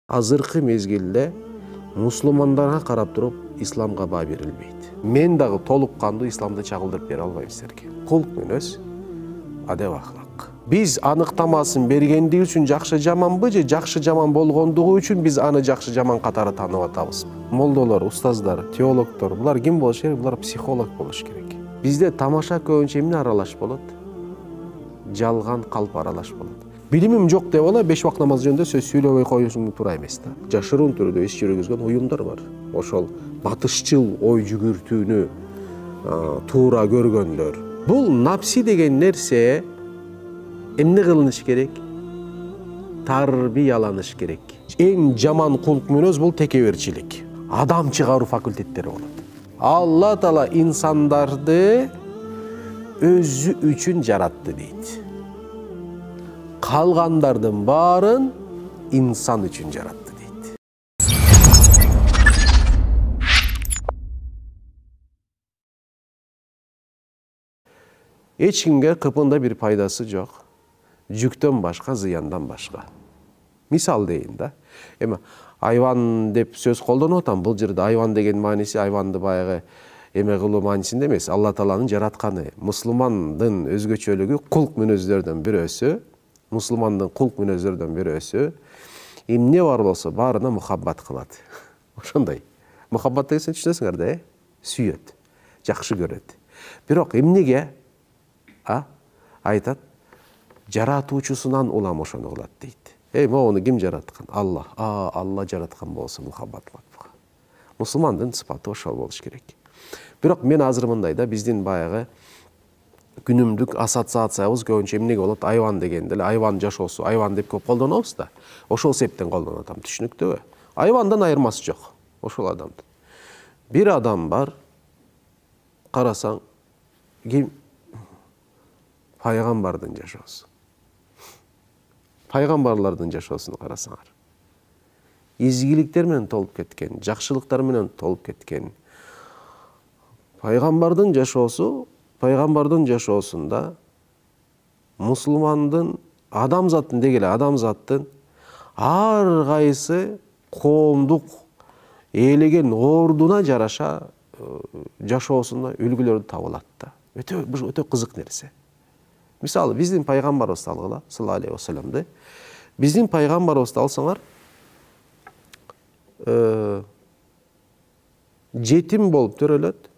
Азыркы мезгилде мусулмандарга карап туруп исламга баа берилбейт. Мен дагы толук кандуу исламды чагылдырып бере албайм силерге. Кулк мүнөз, адеп ахлак. Биз аныктамасын бергендиги үчүн жакшы жаманбы же жакшы жаман болгондугу үчүн биз аны жакшы жаман катары таанып атабызбы? Молдолор, устаздар, теологдор, булар ким болуш керек? Булар психолог болуш керек. Бизде тамаша көбүнчө эмне аралаш болот? Жалган калп аралаш болот. Билимим жок деп ала 5 вакыт намаз жөнүндө сөз сүйлөбөй коюшуң туура эмес да. Жашыруун түрдө иш жүргүзгөн уюмдар бар. Ошол батышчыл ой жүгүртүүнү туура көргөндөр. Бул напси деген нерсе эмне кылыныш керек? Тарбияланыш керек. Эң жаман кулк мүнөз бул текеберчилик. Адам чыгаруу факультеттери болот. Алла Таала инсандарды өзү үчүн жаратты дейт. Калгандардын баарын инсан үчүн жаратты дейт. Эч кимге кыпында бир пайдасы жок. Жүктөн башка, зыяндан башка. Мисал дейин да. Эми айван деп сөз колдонуп атам. Бул жерде айван деген мааниси айванды баягы эме кылуу маанисинде эмес. Алла Тааланын жаратканы. Мусулмандын өзгөчөлүгү кулк мүнөздөрдөн бирөөсү. Мусулмандын кулк мүнөздөрдөн бирөөсү эмне бар болсо баарына мухаббат кылат. Ошондой. Мухаббат дегенди түшүнөсүңөр да, сүйөт, жакшы көрөт. Бирок эмнеге? Айтат, жаратуучусунан улам ошону кылат дейт. Моуну ким жараткан? Алла. Алла жараткан болсо мухаббат кылат. Мусулмандын сыпаты ошол болуш керек. Бирок мен азыр мындай да, биздин баягы күнүмдүк ассоциациябыз көбүнчө эмнеге болот? Айван дегенде эле айван жашоосу, айван деп көп колдонобуз да. Ошол себептен колдонуп атам, түшүнүктүүбү? Айвандан айырмасы жок. Ошол адамдын. Бир адам бар, карасаң, ким? Пайгамбардын жашоосу. Пайгамбарлардын жашоосуну карасаңар. Изгиликтер менен толуп кеткен, жакшылыктар менен толуп кеткен. Пайгамбардын жашоосу, пайгамбардын жашоосунда мусулмандын адамзаттын дегеле адамзаттын ар кайсы коомдук ээлеген ордуна жараша жашоосунда үлгүлөр табылат да. Өтө кызык нерсе. Мисалы, биздин пайгамбарыбызды алгыла, саллаллаху алейхи ва салламды. Биздин пайгамбарыбызды алсаңар, жетим болуп төрөлөт.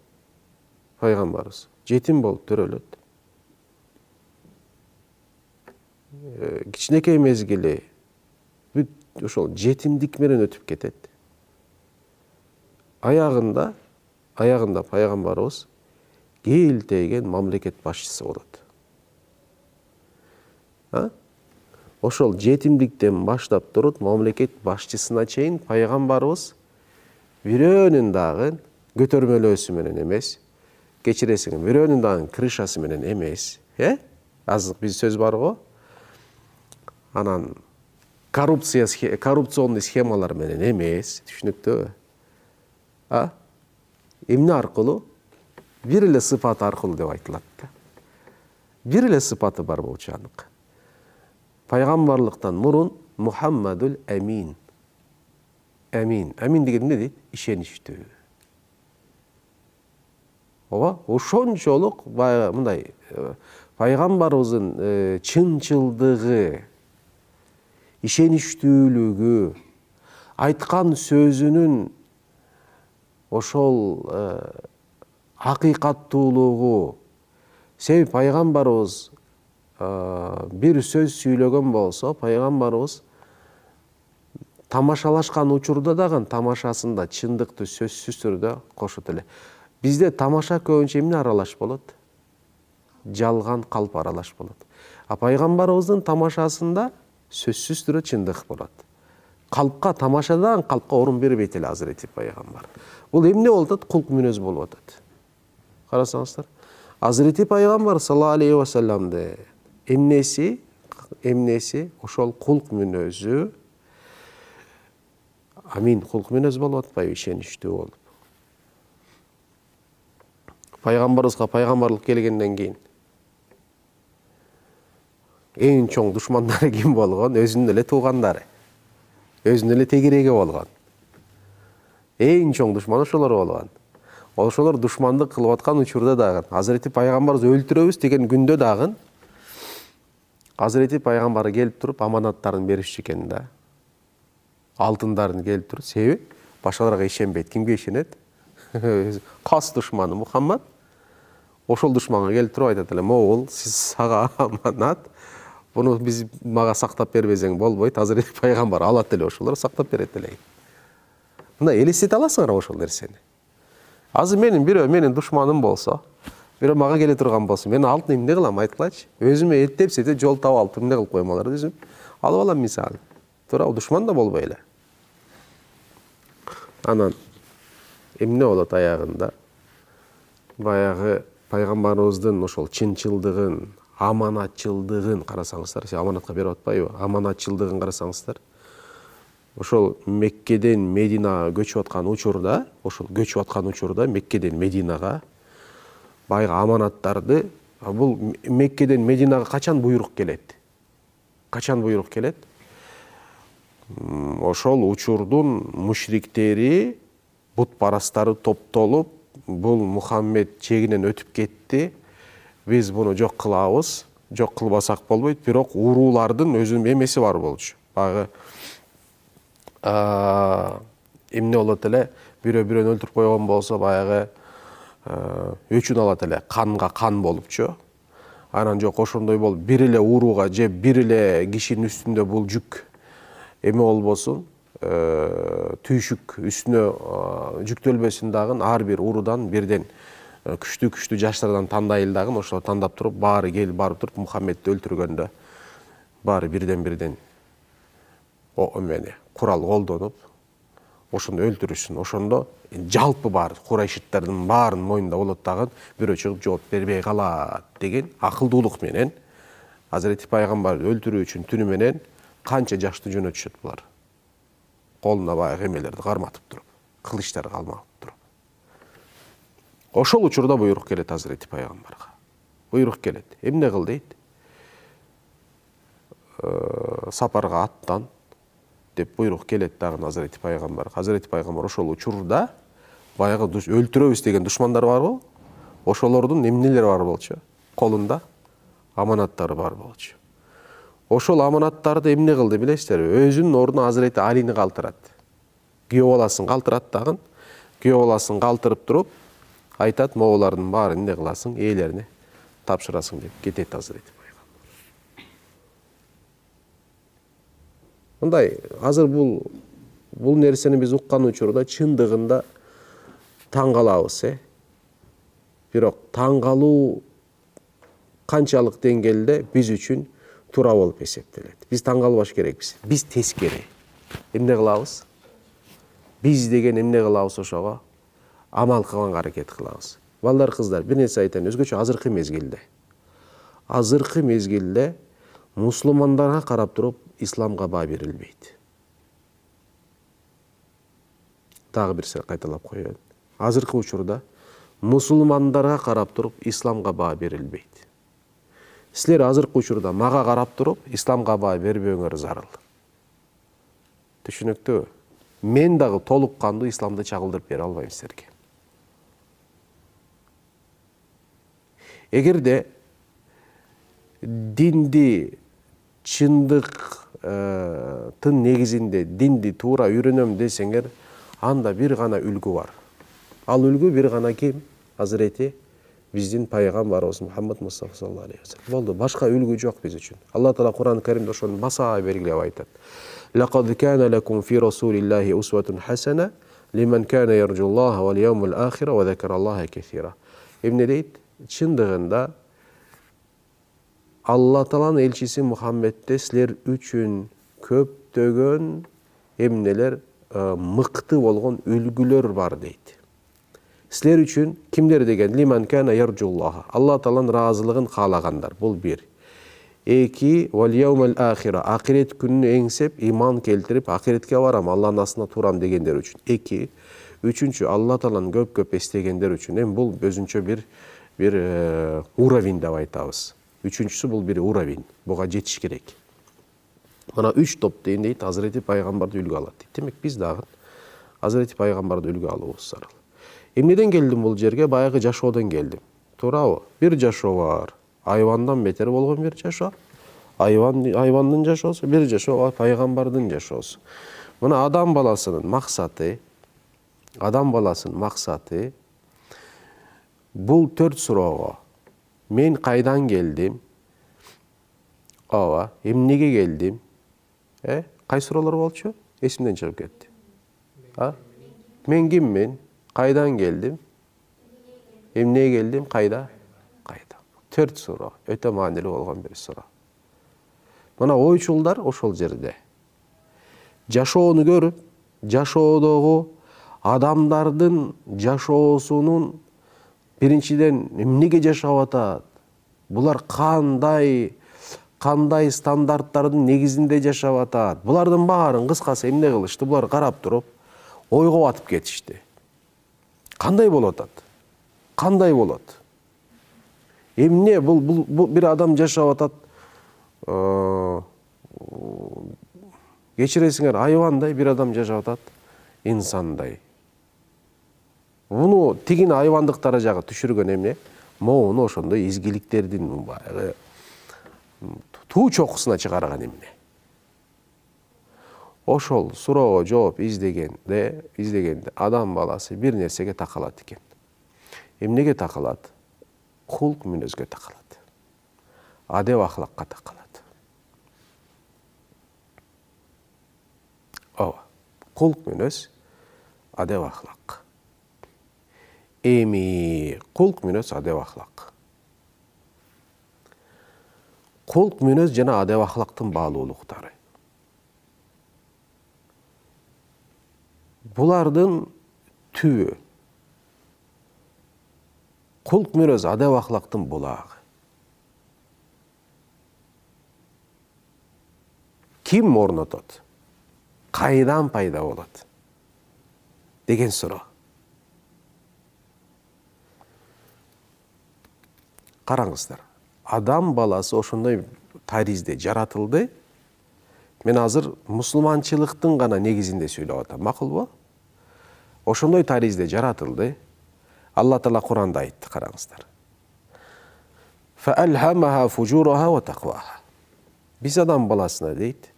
Пайгамбарыбыз жетим болуп төрөлөт. Кичинекей мезгили ошол жетимдик менен өтүп кетет. Аягында пайгамбарыбыз келтейген мамлекет башчысы болот. Ошол жетимдиктен баштап туруп мамлекет башчысына чейин пайгамбарыбыз бирөөнүн дагы көтөрмөлөөсү менен эмес, кечиресиң, бирөөнүн дагы крышасы менен эмес, азыр биз сөз бар го. Анан коррупционный схемалар менен эмес, түшүнүктүүбү? Эмне аркылуу? Бир эле сыпат аркылуу деп айтылат да. Бир эле сыпаты бар болчу анык. Пайгамбарлыктан мурун Мухаммадул Амин. Амин деген эмне дейт? Ишеничтүү. Ошончолук мындай пайгамбарыбыздын чынчылдыгы, ишеничтүүлүгү, айткан сөзүнүн ошол акыйкаттуулугу, себеби пайгамбарыбыз бир сөз сүйлөгөн болсо, пайгамбарыбыз тамашалашкан учурда дагы тамашасында чындыкты сөзсүз түрдө кошот эле. Бизде тамаша көбүнчө эмне аралаш болот? Жалган калп аралаш болот. Пайгамбарыбыздын тамашасында сөзсүз түрдө чындык болот. Калпка, тамашадан калпка орун бербейт эле Азирети пайгамбар. Бул эмне болуп атат? Кулк мүнөз болуп атат. Карасаңыздар, Азирети пайгамбар саллаллаху алейхи ва салламды эмнеси ошол кулк мүнөзү, амин кулк мүнөз болуп атпайбы, ишеничтүү болуп. Пайгамбарыбызга пайгамбарлык келгенден кийин эң чоң душмандары ким болгон? Өзүнүн эле туугандары. өзүнүн эле тегереги болгон. Эң чоң душман ошолор болгон. Ошолор душмандык кылып аткан учурда дагы Азирети пайгамбарыбызды өлтүрөбүз деген күндө дагы Азирети пайгамбар келип туруп аманаттарын беришчү экен да. Алтындарын келип туруп, себеби башкаларга ишенбейт. Кимге ишенет? Кас душманы Мухаммад. Ошол душманга келип туруп айтат эле: "Моғол, сиз сага аманат. Буну мага сактап бербесең болбойт." Азирети пайгамбар алат эле, ошолор сактап берет эле. Мындай элестете аласыңар ошол нерсени. Азыр менин душманым болсо, бирөө мага келе турган болсо, мен алтын эмне кылам, айткылачы? Өзүмө эттеп сете жол таап алып эмне кылып коем аларды өзүм? Алып алам мисалы. Туура душман да болбой эле. Анан эмне болот аягында? Баягы пайгамбарыбыздын ошол чынчылдыгын, аманатчылдыгын карасаңыздар, аманатка берип атпайбы? Аманатчылдыгын карасаңыздар, ошол Меккеден Мединага көчүп аткан учурда, Меккеден Мединага баягы аманаттарды, бул Меккеден Мединага качан буйрук келет? Ошол учурдун мушриктери, бутпарастары топтолуп, бул Мухаммед чегинен өтүп кетти. Биз буну жок кылабыз, жок кылбасак болбойт. Бирок уруулардын өзүнүн эмеси бар болчу. Баягы эмне болот эле, бирөө-бирөөнү өлтүрүп койгон болсо, баягы өчүн алат эле, канга кан болупчу. Анан жок ошондой болуп, бир эле урууга же бир эле кишинин үстүндө бул жүк эме болбосун, түйшүк үстүнө жүктөлбөсүн дагы, ар бир уруудан бирден күчтүү жаштардан тандайыл дагы, ошол тандап туруп, баары келип барып туруп Мухаммедти өлтүргөндө баары бирден курал колдонуп, ошондо өлтүрүшсүн. Ошондо жалпы бар Курайшиттардын баарынын мойнунда болот дагы, бирөө чыгып жооп бербей калат деген акылдуулук менен Азирети пайгамбарды өлтүрүү үчүн түнү менен канча жашты жөнөтүшөт булар. Колуна баягы эмелерди карматып туруп, кылычтарды алмап туруп. Ошол учурда буйрук келет Азирети пайгамбарга. Буйрук келет. Эмне кыл дейт? Сапарга аттан деп буйрук келет дагы Азирети пайгамбарга. Азирети пайгамбар ошол учурда баягы өлтүрөбүз деген душмандар барбы? Ошолордун эмнелери бар болчу? Колунда аманаттары бар болчу. Ошол аманаттарды эмне кылды билесиздерби? Өзүнүн ордуна Азирети Алини калтырат. Күйөө баласын калтырат дагы. Күйөө баласын калтырып туруп айтат: "Моголардын баарын эмне кыласың? Ээлерине тапшырасың" деп кетет Азирети пайгамбар. Мындай азыр бул нерсени биз уккан учурда чындыгында таң калабыз, Бирок таң калуу канчалык деңгээлде биз үчүн туура болуп эсептелет. Биз таң калбаш керекпиз. Биз тескери. Эмне кылабыз? Биз деген эмне кылабыз ошого? Амал кылганга аракет кылабыз. Балдар, кыздар, бир нерсе айтайын. Өзгөчө азыркы мезгилде мусулмандарга карап туруп исламга баа берилбейт. Дагы бир нерсе кайталап коеюн. Азыркы учурда мусулмандарга карап туруп исламга баа берилбейт. Силер азыркы учурда мага карап туруп исламга баа бербөөңөр зарыл. Түшүнүктүү? Мен дагы толук кандуу исламды чагылдырып бере албайм силерге. Эгерде динди чындыктын негизинде динди туура үйрөнөм десеңер, анда бир гана үлгү бар. Ал үлгү бир гана ким? Азирети биздин пайгамбарыбыз Мухаммад Мустафа саллаллаху алейхи ва саллям. Болду, башка үлгү жок биз үчүн. Алла Таала Кур'ан-ы Каримде ошону баса белгилеп айтат. Лaqad kana lakum fi rasulillahi uswatun hasana liman kana yarjullaha wal yawmal akhir wa dhakarallaha kaseera. Эмне дейт? Чындыгында Алла Тааланын элчиси Мухаммедте силер үчүн көптөгөн эмнелер, мыкты болгон үлгүлөр бар дейт. Силер үчүн кимдер деген? Лиман кана ярджуллаха. Алла Тааланын ыраазылыгын каалагандар. Бул бир. Эки, вал яумал ахира. Акирет күнүнө эңсеп, иман келтирип, акиретке барам, Алланын астына турам дегендер үчүн. Эки. Үчүнчү, Алла Тааланы көп эстегендер үчүн. Бул өзүнчө бир уровень деп айтабыз. Үчүнчүсү бул бир уровень. Буга жетиш керек. Mana 3 топ дейін дейді, Hazreti Peygamberді үлгі алады дейді. Демек біз дағын Hazreti Peygamberді үлгі алуымыз зарыл. Эмнеден келдім бұл жерге? Баяғы жашоодон келдім. Туурабы? Бир жашоо бар. Айвандан бетер болгон бир жашоо. Айвандын жашоосу, бир жашоо бар, пайгамбардын жашоосу. Мына адам баласынын максаты бул 4 суроого. Мен кайдан келдим? Ооба, эмнеге келдим? Кай суроолор болчу? Эсимден чыгып кетти. Мен киммин? Кайдан келдим? Эмнеге келдим? Кайда? 4 суроо. Өтө маанилүү болгон бир суроо. Мына ойчулдар ошол жерде. Жашоону көрүп, жашоодогу адамдардын жашоосунун биринчиден эмнеге жашап атат? Булар кандай стандарттардын негизинде жашап атат? Булардын баарын кыскасы эмне кылышты? Булар карап туруп, ойго батып кетишти. Кандай болот атат? Кандай болот? Эмне бул бир адам жашап атат? Кечиресиңер, айвандай бир адам жашап атат, инсандай. Муну тигин айвандыктары жагы түшүргөн эмне? Моуну ошондой изгиликтердин баягы туу чокусуна чыгарган эмне? Ошол суроого жооп издегенде адам баласы бир нерсеге такалат экен. Эмнеге такалат? Кулк мүнөзгө такалат. Адеп ахлакка такалат. Кулк мүнөз, адеп ахлак. Эми кулк мүнөз, адеп ахлак. Кулк мүнөз жана адеп ахлактын баалуулуктары. Булардын түбү. Кулк мүнөз, адеп ахлактын булагы. Ким орнотот? Кайдан пайда болот? Деген суроо. Караңыздар. Адам баласы ошондой таризде жаратылды. Мен азыр мусулманчылыктын гана негизинде сүйлөп атам. Макулбу? Ошондой таризде жаратылды. Алла Таала Куранда айтты, караңыздар. Фаалхамаха фужураха ва тaqwaha. Биз адам баласына дейт,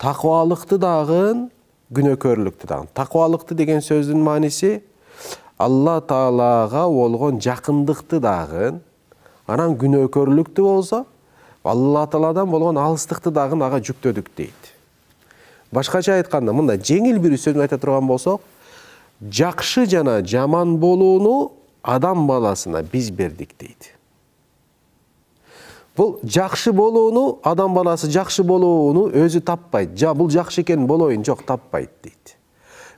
таквалыкты дагы, күнөөкөрлүктү дагы. Таквалыкты деген сөздүн мааниси Алла Таалага болгон жакындыкты дагы, анан күнөөкөрлүктү болсо, Алла Тааладан болгон алыстыкты дагы ага жүктөдүк дейт. Башкача айтканда, мында жеңил бир сөзүн айта турган болсок, жакшы жана жаман болууну адам баласына биз бердик дейт. Бул жакшы болууну, адам баласы жакшы болууну өзү таппайт. Бул жакшы экен болоюн, жок, таппайт дейт.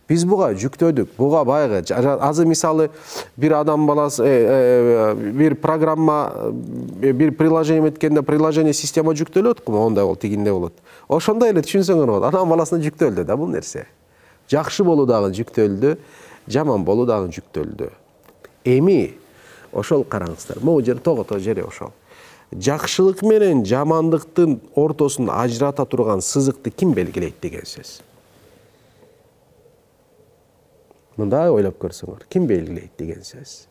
Биз буга жүктөдүк. Буга байгы азыр мисалы бир адам баласы бир программа, бир приложение меткенде приложение система жүктөлөт, ондай бол, тигинде болот. Ошондой эле түшүнсөңөр болот. Адам баласына жүктөлдү да бул нерсе. Жакшы болуу дагы жүктөлдү, жаман болуу дагы жүктөлдү. Эми ошол караңыздар. Могу жер тогото жери ошол. Жакшылык менен жамандыктын ортосун ажырата турган сызыкты ким белгилейт деген сөз. Мындай ойлоп көрсөңөр, ким белгилейт деген сөз.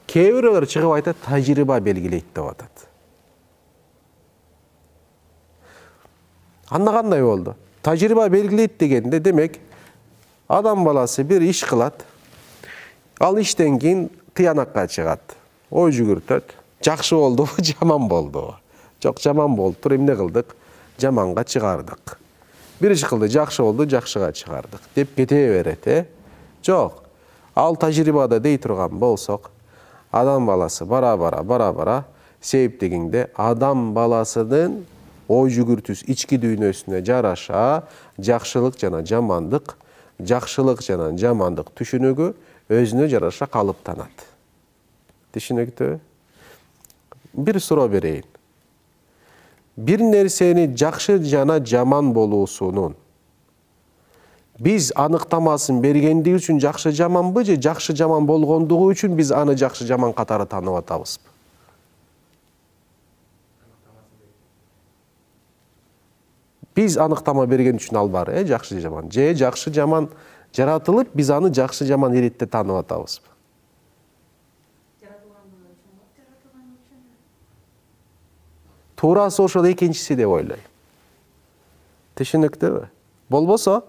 Кээ бирөөлөр чыгып айтат, тажрыйба белгилейт деп атат. Анда кандай болду? Тажрыйба белгилейт дегенде, демек, адам баласы бир иш кылат, ал иштен кийин тыянакка чыгат, ой жүгүртөт, жакшы болдубу, жаман болдубу? Жок, жаман болуптур, эмне кылдык? Жаманга чыгардык. Бир иш кылды, жакшы болду, жакшыга чыгардык деп кете берет, Жок. Ал тажрыйбада дей турган болсок, адам баласы бара-бара септегинде адам баласынын ой жүгүртүүсү, ички дүйнөсүнө жараша жакшылык жана жамандык, түшүнүгү өзүнө жараша калыптанат. Түшүнүктүү? Бир суроо берейин. Бир нерсени жакшы жана жаман болуусунун биз аныктамасын бергендиги үчүн жакшы жаманбы же жакшы жаман болгондугу үчүн биз аны жакшы жаман катары таанып атабызбы? Биз аныктама берген үчүн ал бар, жакшы жаман. Же жакшы жаман жаратылып, биз аны жакшы жаман иретте таанып атабызбы? Туурасы ошол экинчиси деп ойлойм. Түшүнүктүүбү? Болбосо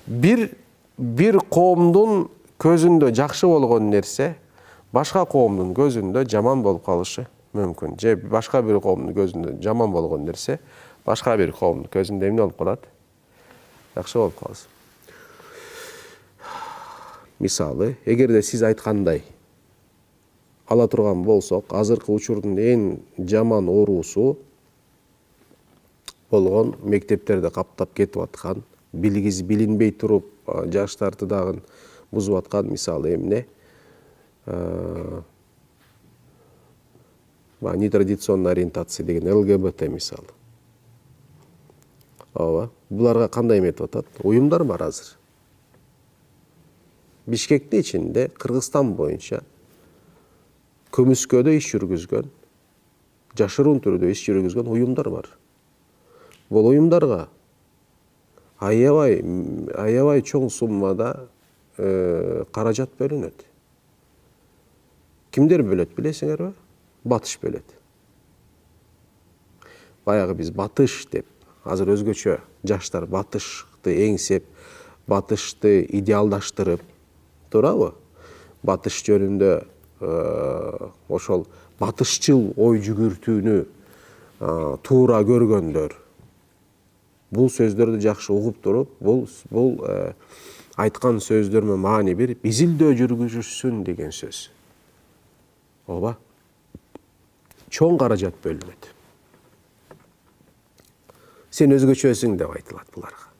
бир коомдун көзүндө жакшы болгон нерсе башка коомдун көзүндө жаман болуп калышы мүмкүн. Же башка бир коомдун көзүндө жаман болгон нерсе башка бир коомдун көзүндө эмне болуп калат? Жакшы болуп калат. Мисалы, эгерде сиз айткандай ала турган болсок, азыркы учурдун эң жаман оорусу болгон мектептерде каптап кетип аткан, билинбей туруп жаштарды дагы бузуп аткан мисалы эмне? Нетрадиционная ориентация деген ЛГБТ мисалы. Ооба, буларга кандай эметип атат? Уюмдар бар азыр. Бишкектин ичинде Кыргызстан боюнча көмүскөдө иш жүргүзгөн, жашыруун түрдө иш жүргүзгөн уюмдар бар. Бул уюмдарга аябай чоң суммада каражат бөлүнөт. Кимдер бөлөт билесиңерби? Батыш бөлөт. Баягы биз батыш деп, азыр өзгөчө жаштар батышты эңсеп, батышты идеалдаштырып, туурабы? Батыш жөнүндө ошол батышчыл ой жүгүртүүнү туура көргөндөр. Бул сөздөрдү жакшы угуп туруп, бул айткан сөздөрмө маани бир изилдөө жүргүзүшсүн деген сөз. Ооба. Чоң каражат бөлүнөт. Сен өзгөчөсүң деп айтылат буларга.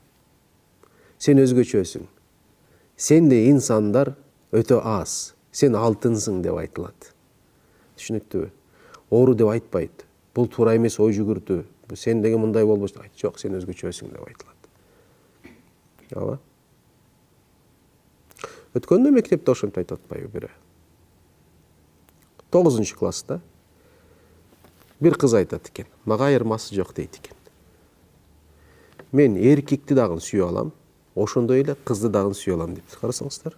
Сен өзгөчөсүң. Сенде инсандар өтө аз. Сен алтынсың деп айтылат. Түшүнүктүбү? Оору деп айтпайт. Бул туура эмес ой жүгүртүү. Сен деген мындай болбош. Жок, сен өзгөчөсүң деп айтылат. Ооба. Өткөндө мектепте ошентип айтып атпайбы бири? 9-класста бир кыз айтат экен. Мага айырмасы жок дейт экен. Мен эркекти дагы сүйө алам, ошондой эле кызды дагы сүйө алам деп. Карасаңыздар.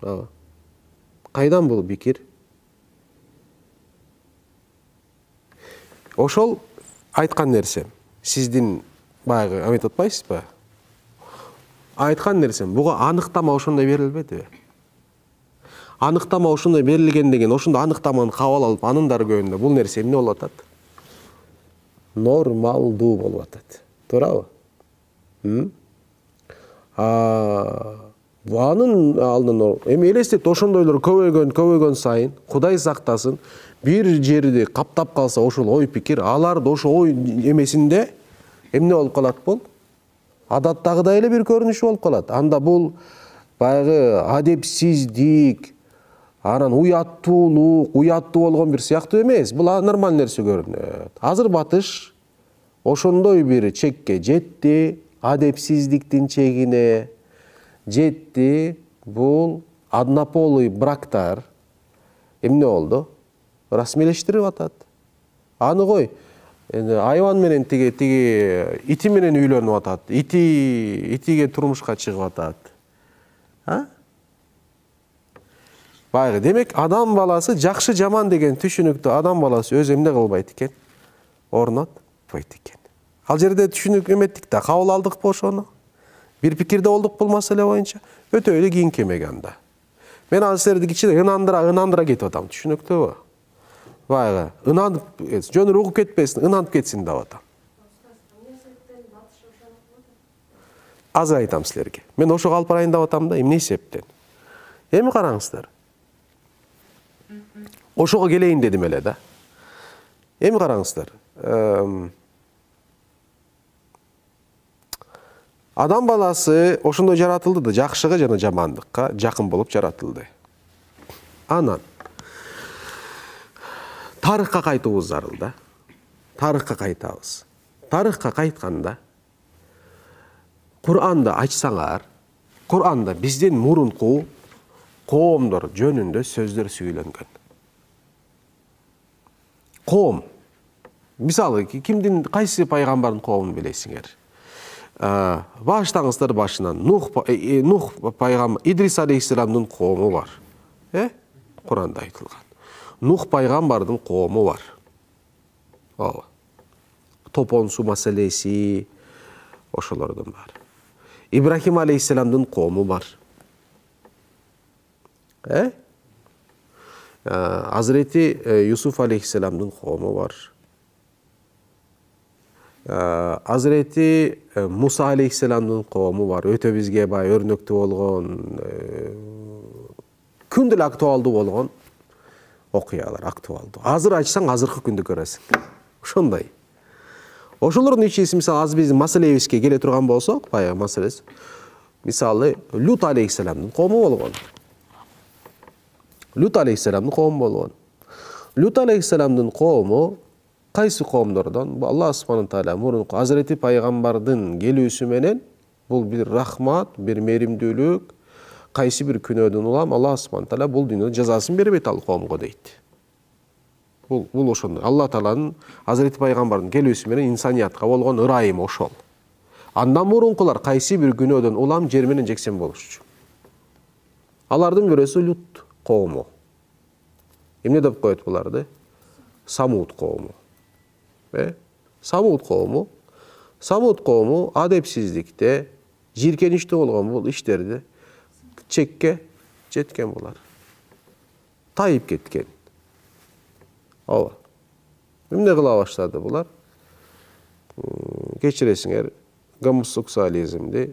Ооба. Кайдан бул пикир? Ошол айткан нерсем. Сиздин баягы эметип атпайсызбы? Айткан нерсем. Буга аныктама ошондой берилбедиби? Аныктама ошондой берилген деген, ошондо аныктаманы кабыл алып, анын даргөөнүндө бул нерсе эмне болуп атат? Нормалдуу болуп атат. Туурабы? Анын алдын эми элестет, ошондойлор көбөйгөн сайын, Кудай сактасын, бир жерди каптап калса ошол ой пикир, аларды ошо ой эмесинде эмне болуп калат бул? Адаттагыдай эле бир көрүнүшү болуп калат. Анда бул баягы адепсиздик, анан уяттуу болгон бир сыяктуу эмес. Бул нормалдуу нерсе көрүнөт. Азыр батыш ошондой бир чекке жетти, адепсиздиктин чегине жетти. Бул однополый брактар эмне болду? Расмийлештирип атат. Аны кой, айван менен тиги ити менен үйлөнүп атат. Итиге турмушка чыгып атат. Баягы, демек, адам баласы жакшы жаман деген түшүнүктү адам баласы өз эмне кылбайт экен? Орнотпойт экен. Ал жерде түшүнүк эметтик да, кабыл алдыкпы ошону? Бир пикирде болдук бул маселе боюнча? Өтө эле кийинки эмеге анда. Мен азыр силерди кичине ынандыра кетип атам, түшүнүктүүбү? Баягы, ынанып, жөнүр угуп кетпесин, ынанып кетсин деп атам. Азыр айтам силерге. Мен ошого алып барайын деп атам да, эмне эсептен? Эми караңыздар. Ошого келейин дедим эле да. Эми караңыздар. Адам баласы ошондой жаратылды да, жакшыга жана жамандыкка жакын болуп жаратылды. Анан тарыхка кайтуубуз зарыл да. Тарыхка кайтабыз. Тарыхка кайтканда Кур'анда ачсаңар, Кур'анда бизден мурунку коомдор жөнүндө сөздөр сүйлөнгөн. Коом Мисалы кимдин кайсы пайгамбардын коомун билесиңер? Баштаңыздар башынан Нух пайгамбар Идрис алейхиссаламдын коому бар. Куранда айтылган. Нух пайгамбардын коому бар. Ооба. Топон су маселеси ошолордун бар. Ибрахим алейхиссаламдын коому бар. Hazreti Yusuf aleyhisselam'ın kavmi var. Hazreti Musa aleyhisselam'ın kavmi var. Öte bizge bay örnekte olgan, kündül aktualdı olgan okuyalar aktualdı. Hazır açsan hazırkı kündü göresin. Şunday. Oşolorun içisi misal az biz masalebizge gele turgan bolsak, bayağı masalesi. Misali Lut aleyhisselam'ın kavmi olgan. Lut aleyhisselam'ın kavmi bolgan. Lut aleyhisselam'ın kavmi kaysı kavimlerden? Bu Allah subhanahu taala murunku Hazreti Paygambardın gelüsü menen bu bir rahmat, bir merimdүүлүк, kaysı bir künödün ulam Allah subhanahu taala bul dünyada cezasını berip al kavimge deydi. Bul oşonda. Allah Taala'nın Hazreti Paygambardın gelüsü menen insaniyatка bolgan ырайымы oşol. Andan murunkular kaysı bir künödün ulam jer menen jeksen boluşçu. Alardın birisi Lut kavmi. Emne dep koyut bulardı? Samud kavmi. Samud kavmi adepsizlikte, jirkenişte olgan bul işlerde çekke jetken bular. Tayip ketken. Ova. Emne kıla başladı bular? Geçiresinger homoseksualizmdi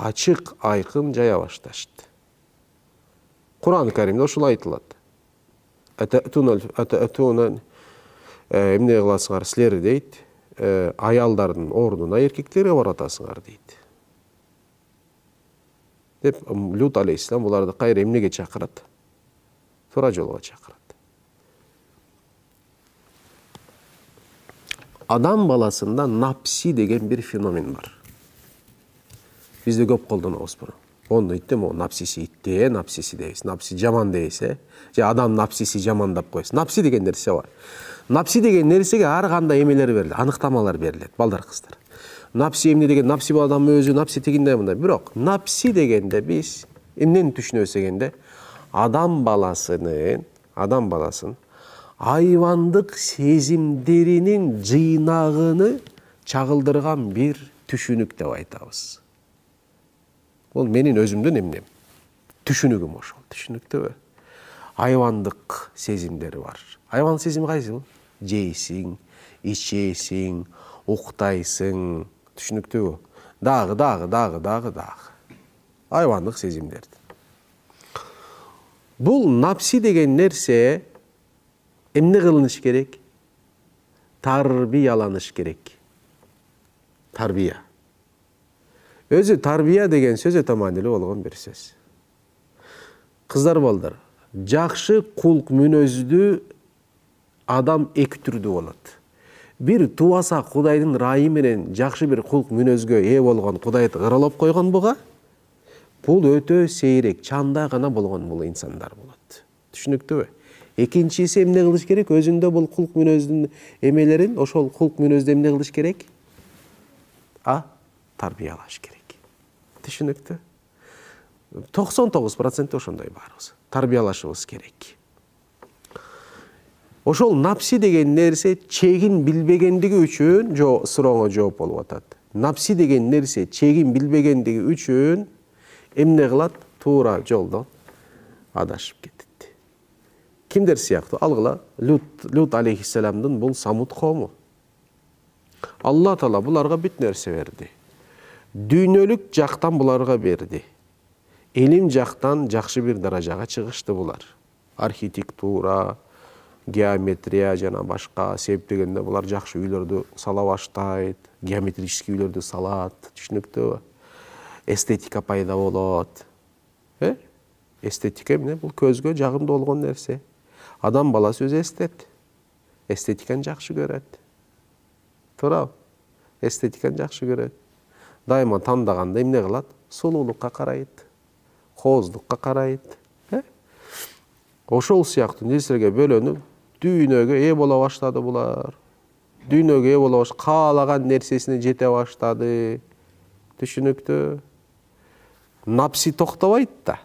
açık aykın jaya başlaştı. Kur'an-ı Kerim'de uşul aytıladi. Atatuna emne kılasыңар силер дейт, ayaldардын ордуна эркектерге баратасыңар дейт. Деп Lut алейхиссалам буларды кайра эмнеге чакырат? Туура жолго чакырат. Адам баласында напси деген bir fenomen бар. Бизде көп колдонобуз буну. Onu ittем, o napsisi itte, napsisi deysiz. Napsi jaman deyse, adam napsisi jaman dap koysa. Napsi degen nerse var. Napsi degen nersege har kандай emeler berildi, anıktamalar berildi, balдар kızlar. Napsi emne degen, napsi bu adam özü, napsi teginde mında. Birok, napsi degende biz, emnen düşünösegende, adam balasının hayvandık sezimlerinin cıynağını çağıldırgan bir düşünük dep aytabız. Ol menin özümdün emnem. Düşünügüm oşol. Düşünükte be. Hayvandık sezimleri var. Hayvan sezimi kaysı bu? Jeysin, içeysin, uktaysin. Düşünükte bu. Dağı. Hayvandık sezimleri. Bu napsi degen nerse emne kılınış gerek? Tarbiyalanış gerek. Tarbiya. Özü tarbiya degen söz öte manili bolgan bir söz. Kızlar balдар, jakşı kulk münözdü adam iki türdü bolat. Bir tuasa Kudaydın rayı menen jakşı bir kulk münözgö ee bolgan Kudaydı kıralap koygan buga, bul ötö seyrek, çanda gana bolgan bul insanlar bolat. Düşünüktü mü? Ekinçisi emne kılış gerek? Özünde bul kulk münözdün emelerin, oşol kulk münözde emne kılış gerek? Tarbiyalaş gerek. Düşünüktü. 99% oşonday barız. Tarbiyalaşыбыз gerek. Oşol napsi degen nerse çegin bilbegендigi üçün suroğuna жооп болуп атат. Napsi degen nerse çegin bilbegендigi üçün emne kılat? Tuğra joldan adaşıp ketiti. Kimder siyaktı? Algıla Lut aleyhisselamdın bul Samud kavmi. Allah Taala bularga büt nerse verdi. Düynölük jaktan bularga berdi. Elim jaktan jakşı bir darajaga çıkıştı bular. Arxitektura, geometriya jana başka sebep degende bular jakşı üylөрдү sala baştayt, geometrический üylөрдү salat, түшүнүктүү. Estetika payda bolot. Estetika эмне? Бул көзгө жагымдуу болгон нерсе. Адам баласы өзү эстет. Estetikаны жакшы көрөт. Туура. Estetikаны жакшы көрөт. Дайыма тандаганда эмне кылат? Сулуулукка карайт, кооздукка карайт. Ошол сыяктуу нерселерге бөлөнүп, дүйнөгө ээ боло баштады булар. Дүйнөгө ээ боло баштады, каалаган нерсесине жете баштады. Түшүнүктүү? Напси токтобойт да.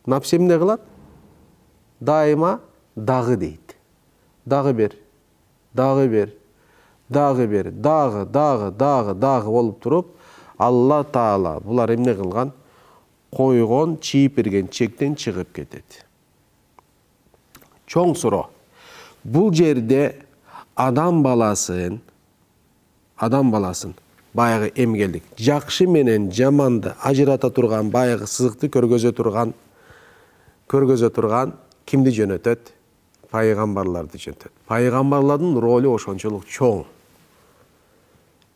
Напси эмне кылат? Дайыма дагы дейт. Дагы бер, дагы бер, дагы бер, дагы болуп туруп, Алла Таала булар эмне кылган? Койгон, чийип берген чектен чыгып кетет. Чоң суроо. Бул жерде адам баласын баягы эмгелдик, жакшы менен жаманды ажырата турган, баягы сызыкты көргөзө турган кимди жөнөтөт? Пайгамбарларды жөнөтөт. Пайгамбарлардын ролу ошончолук чоң.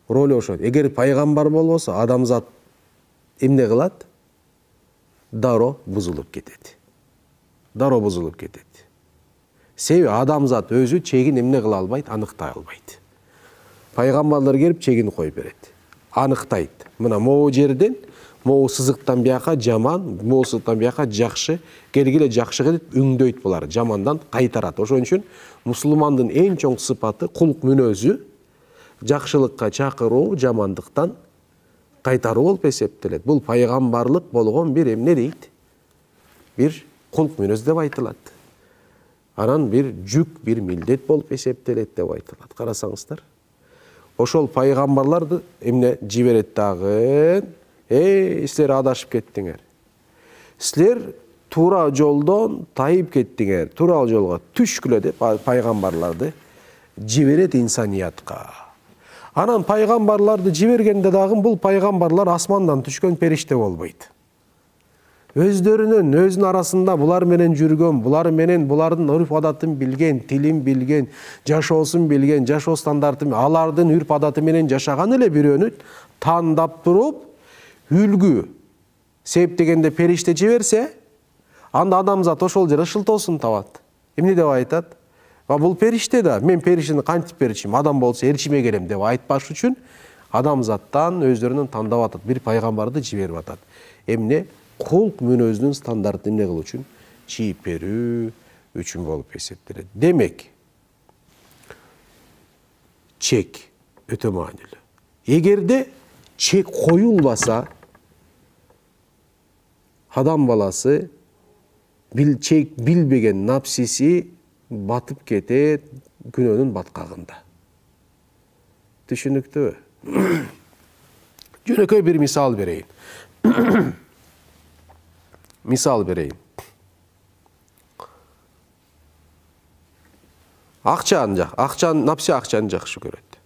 Ролу ошон. Эгер пайгамбар болбосо, адамзат эмне кылат? Дароо бузулуп кетет. Себеби адамзат өзү чегин эмне кыла албайт? Аныктай албайт. Пайгамбарлар келип чегин коюп берет. Анықтайт. Мына могу жерден, могу сызыктан бияка жаман, могу сызыктан бияка жакшы, келгиле жакшы кетип үңдөйт булар, жамандан кайтарат. Ошон үчүн мусулмандын эң чоң сыпаты, кулк мүнөзү жакшылыкка чакыруу, жамандыктан кайтаруу болуп эсептелет. Бул пайгамбарлык болгон бир эмне дейт? Бир кулк мүнөз деп айтылат. Анан бир жүк, бир милдет болуп эсептелет деп айтылат. Карасаңыздар. Ошол пайгамбарларды эмне жиберет дагы? Силер адашып кеттиңер. Силер туура жолдон тайып кеттиңер. Туура жолго түшкүлө деп пайгамбарларды жиберет инсаниятка. Анан пайгамбарларды жибергенде дагы бул пайгамбарлар асмандан түшкөн периште болбойт. Өзүнүн арасында булар менен жүргөн, булар менен булардын үрп адатын билген, тилин билген, жашоосун билген, жашоо стандартын, алардын үрп адаты менен жашаган эле бирөөнү тандап туруп, үлгү септегенде периште жиберсе, анда адамзат ошол жерде шылтоосун табат. Эмне деп айтат? Бул периште да, мен периштени кантип берчим, адам болсо элчиме келем деп айтпаш үчүн адамзаттан өздөрүнүн тандап атат, бир пайгамбарды жиберип атат. Эмне? Кулк мүнөзүнүн стандартын эмне кылуу үчүн? Чийип берүү үчүн болуп эсептелет. Демек, чек өтө маанилүү. Эгерде чек коюлбаса, адам баласы чек билбеген напсиси батып кетет күнөөнүн баткагында. Түшүнүктүбү? Жөнөкөй бир мисал берейин. Напси акчаны жакшы көрөт.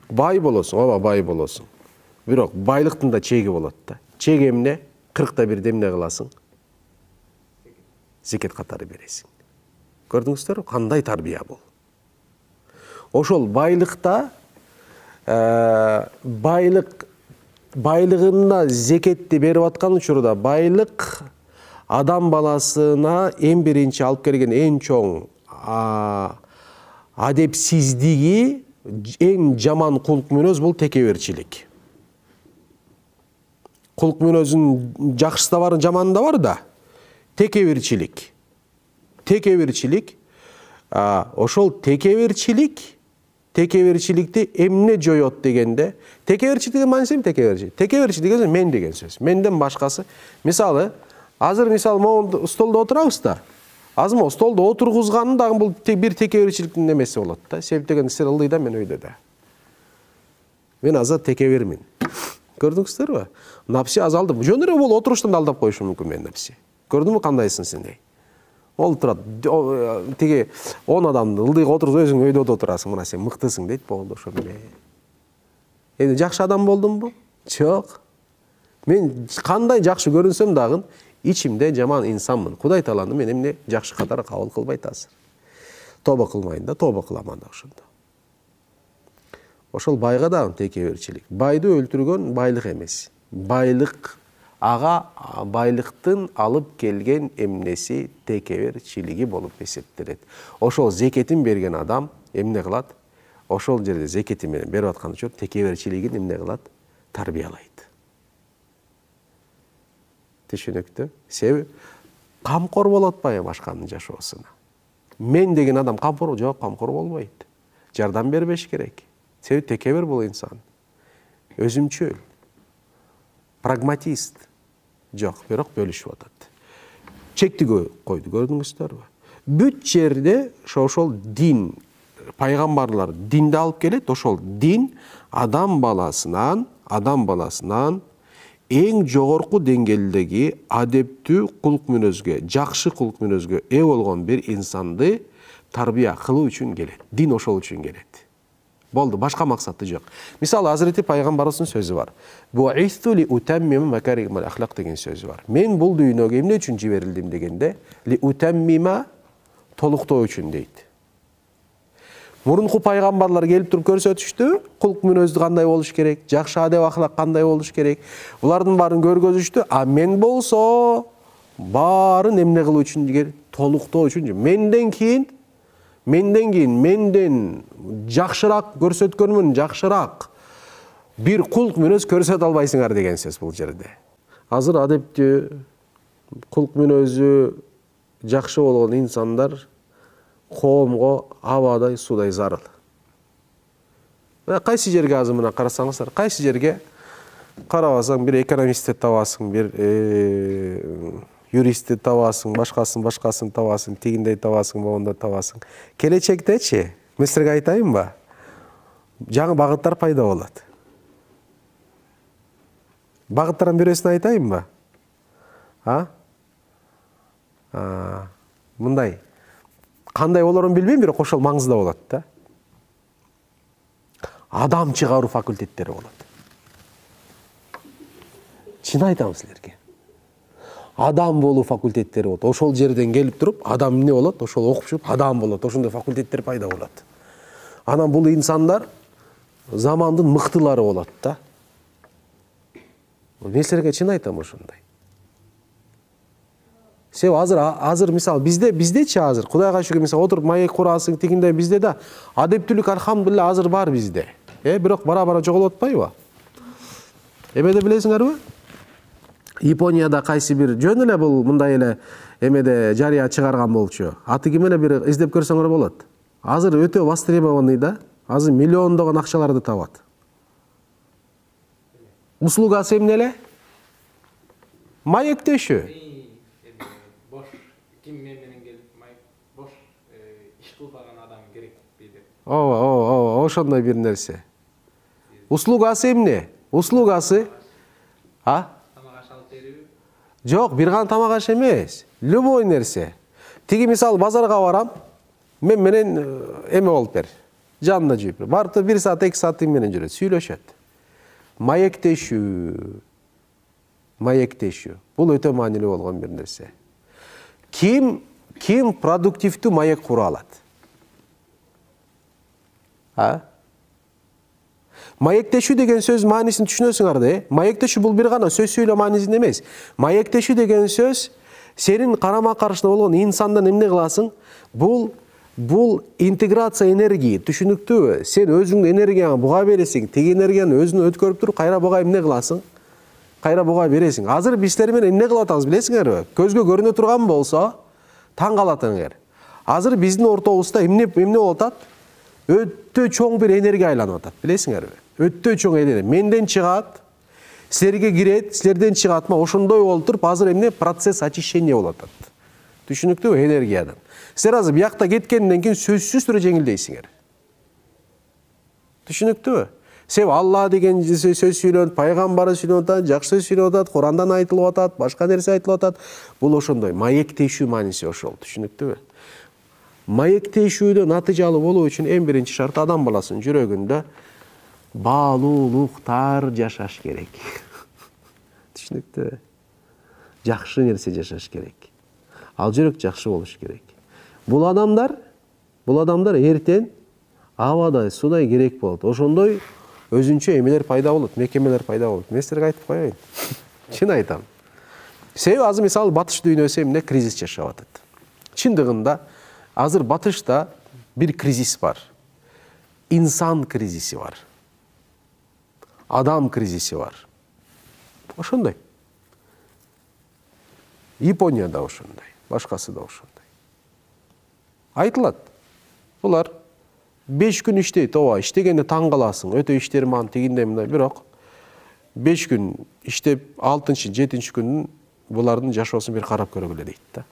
Бай болосуң, ооба бай болосуң. Бирок байлыктын да чеги болот да. Чек эмне? 40-та бирде эмне кыласың? Зекет катары бересиң. Көрдүңүздөрбү? Кандай тарбия бул? Ошол байлыкта байлыгына зекетти берип аткан учурда байлык адам баласына эң биринчи алып келген эң чоң адепсиздиги, эң жаман кулк мүнөз бул текеберчилик. Кулк мүнөзүнүн жакшысы да бар, жаманы да бар да. Текеберчилик. Ошол текеберчиликти эмне жоёт дегенде, текеберчилик деген мааниси эмне? Текеберчилик деген мен деген сөз. Менден башкасы. Мисалы, азыр могу столдо отурабыз да. Азыр могу столдо отургузганын дагы бул бир текеберчиликтин эмеси болот да. Себеп деген силер ылдый да, мен өйдө да. Мен азыр текебермин. Көрдүңүздөрбү? Напси азалды. Жөн эле бул отуруштан да алдап коюшу мүмкүн мен напси. Көрдүңбү кандайсың сен дей? Ол турат, тиги 10 адамды ылдыйга отургузуп өзүң өйдө отурасың, мына сен мыктысың дейт, болду ошо менен. Эми жакшы адам болдумбу? Жок. Мен кандай жакшы көрүнсөм дагы ичимде жаман инсанмын. Кудай Тааланы мен эмне жакшы катары кабыл кылбайт азыр. Тоба кылмайын да, тоба кыламан да ошондо. Ошол байга дагы текеберчилик. Байды өлтүргөн байлык эмес. Байлык байлыктын алып келген эмнеси текеберчилиги болуп эсептелет. Ошол зекетин берген адам эмне кылат? Ошол жерде зекети менен берип аткан үчүн текеберчилигин эмне кылат? Тарбиялайт. Түшүнүктүү? Себеби камкор болот атпайбы башканын жашоосуна. мен деген адам камкор жок, камкор болбойт. Жардам бербеш керек. Себеби текебер бул инсан. Өзүмчүл. Прагматист. Жок, бирок бөлүшүп атат. Чектүү койду, көрдүңүздөрбү? Бүт жерде ошол дин, пайгамбарлар динди алып келет, ошол дин адам баласынан эң жогорку деңгээлдеги адептүү кулк мүнөзгө, жакшы кулк мүнөзгө ээ болгон бир инсанды тарбия кылуу үчүн келет. Дин ошол үчүн келет. Болду, башка максаты жок. Мисалы, Азырeti пайгамбарыбыздын сөзү бар. Бу'исту ли утаммима макаримал ахлак деген сөзү бар. Мен бул дүйнөгө эмне үчүн жиберилдим дегенде, ли утаммима толуктоо үчүн дейт. Мурунку пайгамбарлар келип туруп көрсөтүштү, кулк мүнөздү кандай болуш керек, жакшы адеп ахлак кандай болуш керек. Булардын баарын көргөзүштү. А мен болсо баарын эмне кылуу үчүн деген, толуктоо үчүн. Менден кийин менден жакшыраак көрсөткөнмүн, жакшыраак бир кулк мүнөз көрсөтө албайсыңар деген сөз бул жерде. Азыр адептүү, кулк мүнөзү жакшы болгон инсандар коомго абадай судай зарыл. Кайсы жерге азыр мына карасаңыздар, кайсы жерге карабасаң бир экономистти табасың, бир юристти табасың, башкасын табасың, тигиндей табасың, могондой табасың. Келечектечи, мен силерге айтайынбы? Жаңы багыттар пайда болот. Багыттардын бирөөсүн айтайынбы? Мындай. Кандай болорун билбейм, бирок ошол маңызда болот да. Адам чыгаруу факультеттери болот. Чын айтам силерге. Адам болуу факультеттери болот. Ошол жерден келип туруп, адам эмне болот? Ошол окуп чыгып, адам болот. Ошондой факультеттер пайда болот. Анан бул инсандар замандын мыктылары болот да. Мен силерге чын айтам ошондой. Себеби азыр мисалы биздечи азыр Кудайга шүгүр мисалы отуруп маек курасың, тигиндей бизде да адептүүлүк алхамдулилла азыр бар бизде. Бирок бара-бара жоголуп атпайбы? Эмеде билесиңерби? Японияда кайсы бир жөн эле бул мындай эле эмеде жарыя чыгарган болчу. Аты ким эле бир издеп көрсөңөр болот. Азыр өтө востребованный да. Азыр миллиондогон акчаларды табат. Услугасы эмне эле? Маектешүү. Бош ким менен келип бош иш кылбаган адам керек биде. Ооба, ошондой бир нерсе. Услугасы эмне? Услугасы жок, бир гана тамак аш эмес. Любой нерсе. Тиги мисалы базарга барам, мен менен эме болуп бер. Жанында жүрүп. Барып 1 саат, 2 саат менен жүрөт, сүйлөшөт. Маектешүү. Бул өтө маанилүү болгон бир нерсе. Ким продуктивдүү маек кура алат? Маектешүү деген сөз маанисин түшүнөсүңөр да, Маектешүү бул бир гана сөз сүйлөө маанисинде эмес. Маектешүү деген сөз сенин карама каршыда болгон инсандан эмне кыласың? Бул интеграция энергия, түшүнүктүүбү? Сен өзүңдүн энергияңы буга бересиң, теги энергияны өзүнө өткөрүп туруп, кайра буга эмне кыласың? Кайра буга бересиң. Азыр биздер менен эмне кылып атабыз билесиңерби? Көзгө көрүнө турган болсо, таң калатыңар. Азыр биздин ортобузда эмне болуп атат? Өтө чоң бир энергия айланып атат, билесиңерби? Өтө чоң энергия. Менден чыгат, силерге кирет, силерден чыгат, ошондой болуп туруп, азыр эмне процесс очищения болуп атат. Түшүнүктүүбү? Энергиядан. Силер азыр биякта кеткенден кийин сөзсүз түрдө жеңилдейсиңер. Түшүнүктүүбү? Себеби Алла деген сөз сүйлөнүп, пайгамбары сүйлөнүп атат, жакшы сөз сүйлөнүп атат, Курандан айтылып атат, башка нерсе айтылып атат. Бул ошондой маектешүү мааниси ошол, түшүнүктүүбү? Маектешүүдө натыйжалуу болуу үчүн эң биринчи шарт адам баласынын жүрөгүндө баалуулуктар жашаш керек. Түшүнүктүүбү? Жакшы нерсе жашаш керек. Ал жүрөк жакшы болуш керек. Бул адамдар эртең абадай судай керек болот. Ошондой өзүнчө эмелер пайда болот, мекемелер пайда болот. Мен силерге айтып коеюн. Чын айтам. Себеби азыр мисалы батыш дүйнөсү эмне кризис жашап атат. Чындыгында азыр батышта бир кризис бар. Инсан кризиси бар. Адам кризиси бар. Ошондой. Японияда ошондой, башкасы да ошондой. Айтылат. Булар 5 күн иштейт, ооба, иштегенде таң каласың, өтө иштерим тигиндей мындай, бирок 5 күн иштеп, 6-7 күндүн булардын жашоосун бир карап көргүлө дейт да.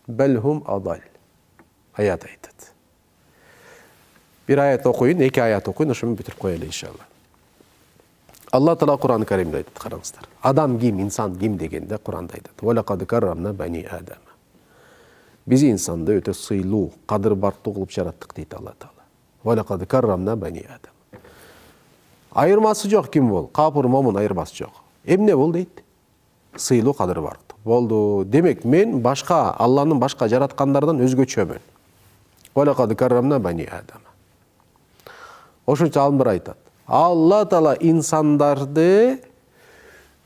Белхум адал. Аят айтат. Bir ayet okuyun, 2 ayet okuyun, ошону бүтүрүп коелу иншалла. Алла Таала Кур'ан-ы Каримде айтат, караңыздар. Адам ким, инсан ким дегенде Кур'анда айтат. Валакад каррамна бани Адам. Биз инсанды өтө сыйлуу, кадыр бартуу кылып жараттык дейт Алла Таала. Валакад каррамна бани Адам. Айырмасы жок ким бол? Капыр, момун айырмасы жок. Эмне бул дейт? Сыйлуу, кадыр бартуу. Болду. Демек мен башка, Алланын башка жараткандардан өзгөчөмүн. Валакад каррамна бани Адам. Ошончо алымдар айтат. Алла Таала инсандарды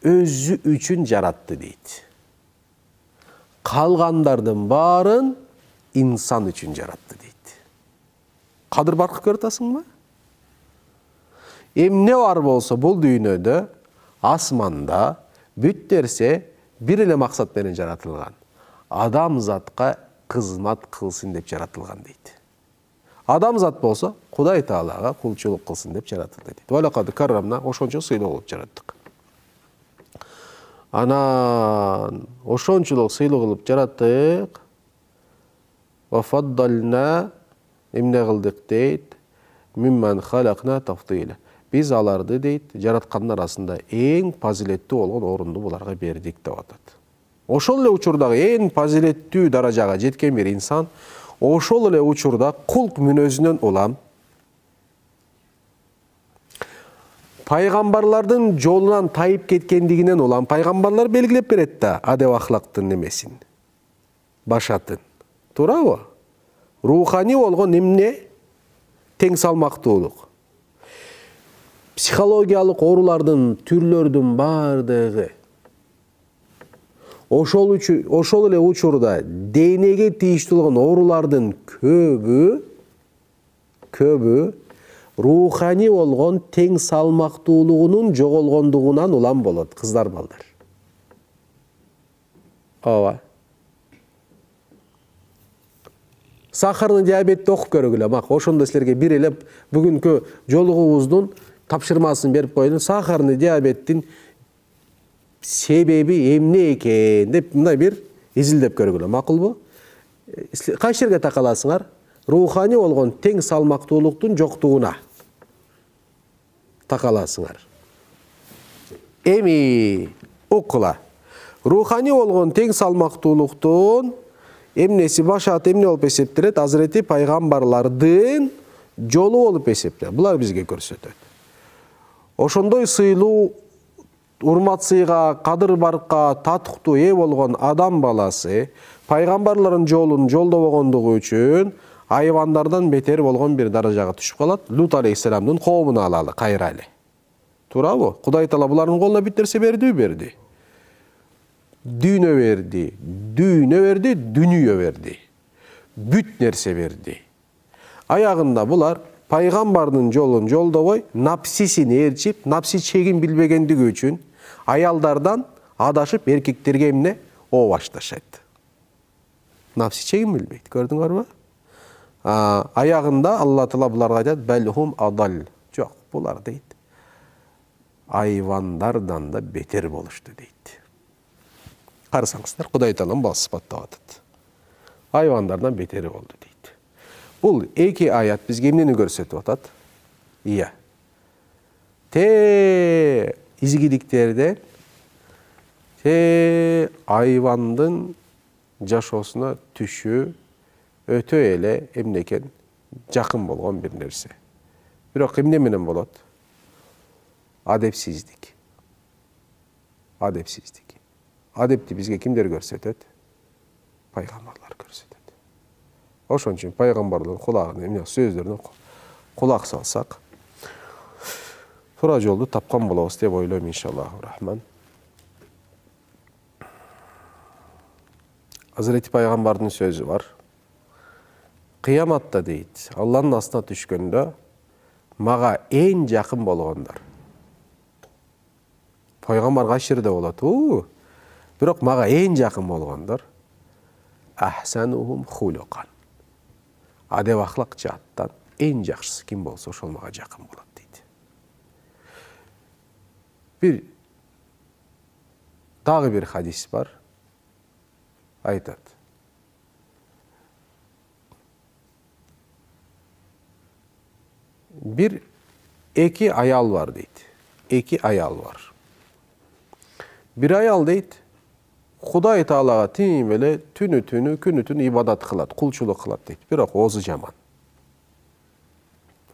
өзү үчүн жаратты дейт. Калгандардын баарын инсан үчүн жаратты дейт. Кадыр баркы көрүп атасыңбы? Эмне бар болсо бул дүйнөдө, асманда бүт нерсе бир эле максат менен жаратылган. Адамзатка кызмат кылсын деп жаратылган дейт. Адамзат болсо Кудай Таалага кулчулук кылсын деп жаратылды дейт. Валакад каррамна, ошончо сыйлоо кылып жараттык. Анан ошончолук сыйлоо кылып жараттык. Ва фаддална, эмне кылдык дейт? Мимман халакна тафдила. Биз аларды дейт, жараткандын арасында эң фазилеттүү болгон орунду буларга бердик деп атат. Ошол эле учурдагы эң фазилеттүү даражага жеткен бир инсан ошол эле учурда кулк мүнөзүнөн улам пайгамбарлардын жолунан тайып кеткендигинен улам пайгамбарлар белгилеп берет да адеп ахлактын немесин, башатын. Туурабы? Руханий болгон эмне? Тең салмактуулук. Психологиялык оорулардын түрлөрдүн бардыгы ошол эле учурда денеге тийиштүү болгон оорулардын көбү руханий болгон тең салмактуулугунун жоголгондугунан улам болот, кыздар, балдар. Ооба. Сахарный диабетти окуп көргүлө, мак, ошондо силерге бир эле бүгүнкү жолугубуздун тапшырмасын берип коелу. Сахарный диабеттин себеби эмне экен деп мындай бир изилдеп көргүлө, макулбу? Кайсы жерге такаласыңар? Руханий болгон тең салмактуулуктун жоктугуна такаласыңар. Эми окула. Руханий болгон тең салмактуулуктун эмнеси башат эмне болуп эсептелет? Азирети пайгамбарлардын жолу болуп эсептелет. Булар бизге көрсөтөт. Ошондой сыйлуу, урмат сыйга, кадыр баркка татыктуу ээ болгон адам баласы пайгамбарлардын жолун жолдобогондугу үчүн айвандардан бетер болгон бир даражага түшүп калат. Лут алейхиссаламдын коомуна алалы, кайра эле. Туурабы? Кудай Таала булардын колуна бүт нерсе берди. Дүйнө берди, дүнүйө берди. Бүт нерсе берди. Аягында булар пайгамбардын жолун жолдобой, напсисин ээрчип, напси чегин билбегендиги үчүн аялдардан адашып, эркектерге эмне о башташат. Напси чегин билбейт, көрдүңөрбү? Аягында Алла Таала буларга айтат: "Белхум адал." Жок, булар дейт, айвандардан да бетер болушту дейт. Карасаңыздар, Кудай Таалам бул сыпаттап атат. Айвандардан бетери болду дейт. Бул эки аят бизге эмнени көрсөтүп атат? Ия. Те изгиликтерден, те айвандын жашоосуна түшүү өтө эле эмне экен? Жакын болгон бир нерсе. Бирок эмне менен болот? Адепсиздик. Адепти бизге кимдер көрсөтөт? Пайгамбарлар көрсөтөт. Ошон үчүн пайгамбардын кулагына эмне сөздөрүнө кулак салсак, туура жолду тапкан болобуз деп ойлойм, иншаллаху рахман. Азирети пайгамбардын сөзү бар. Кыяматта дейт, Алланын астына түшкөндө мага эң жакын болгондор. Пайгамбар кайсы жерде болот? Бирок мага эң жакын болгондор ahsanuhum huluqan. Adep ahlak jihаттан en жақсысы kim болса ошол мага жакын болот дейт. Дагы бир хадис бар. Айтат. Bir iki ayal var deydi. İki ayal var. Bir ayal deydi. Huday Taalaga tin böyle günü ibadat kılat, kulçuluk kılat deydi. Biroq ozu jaman.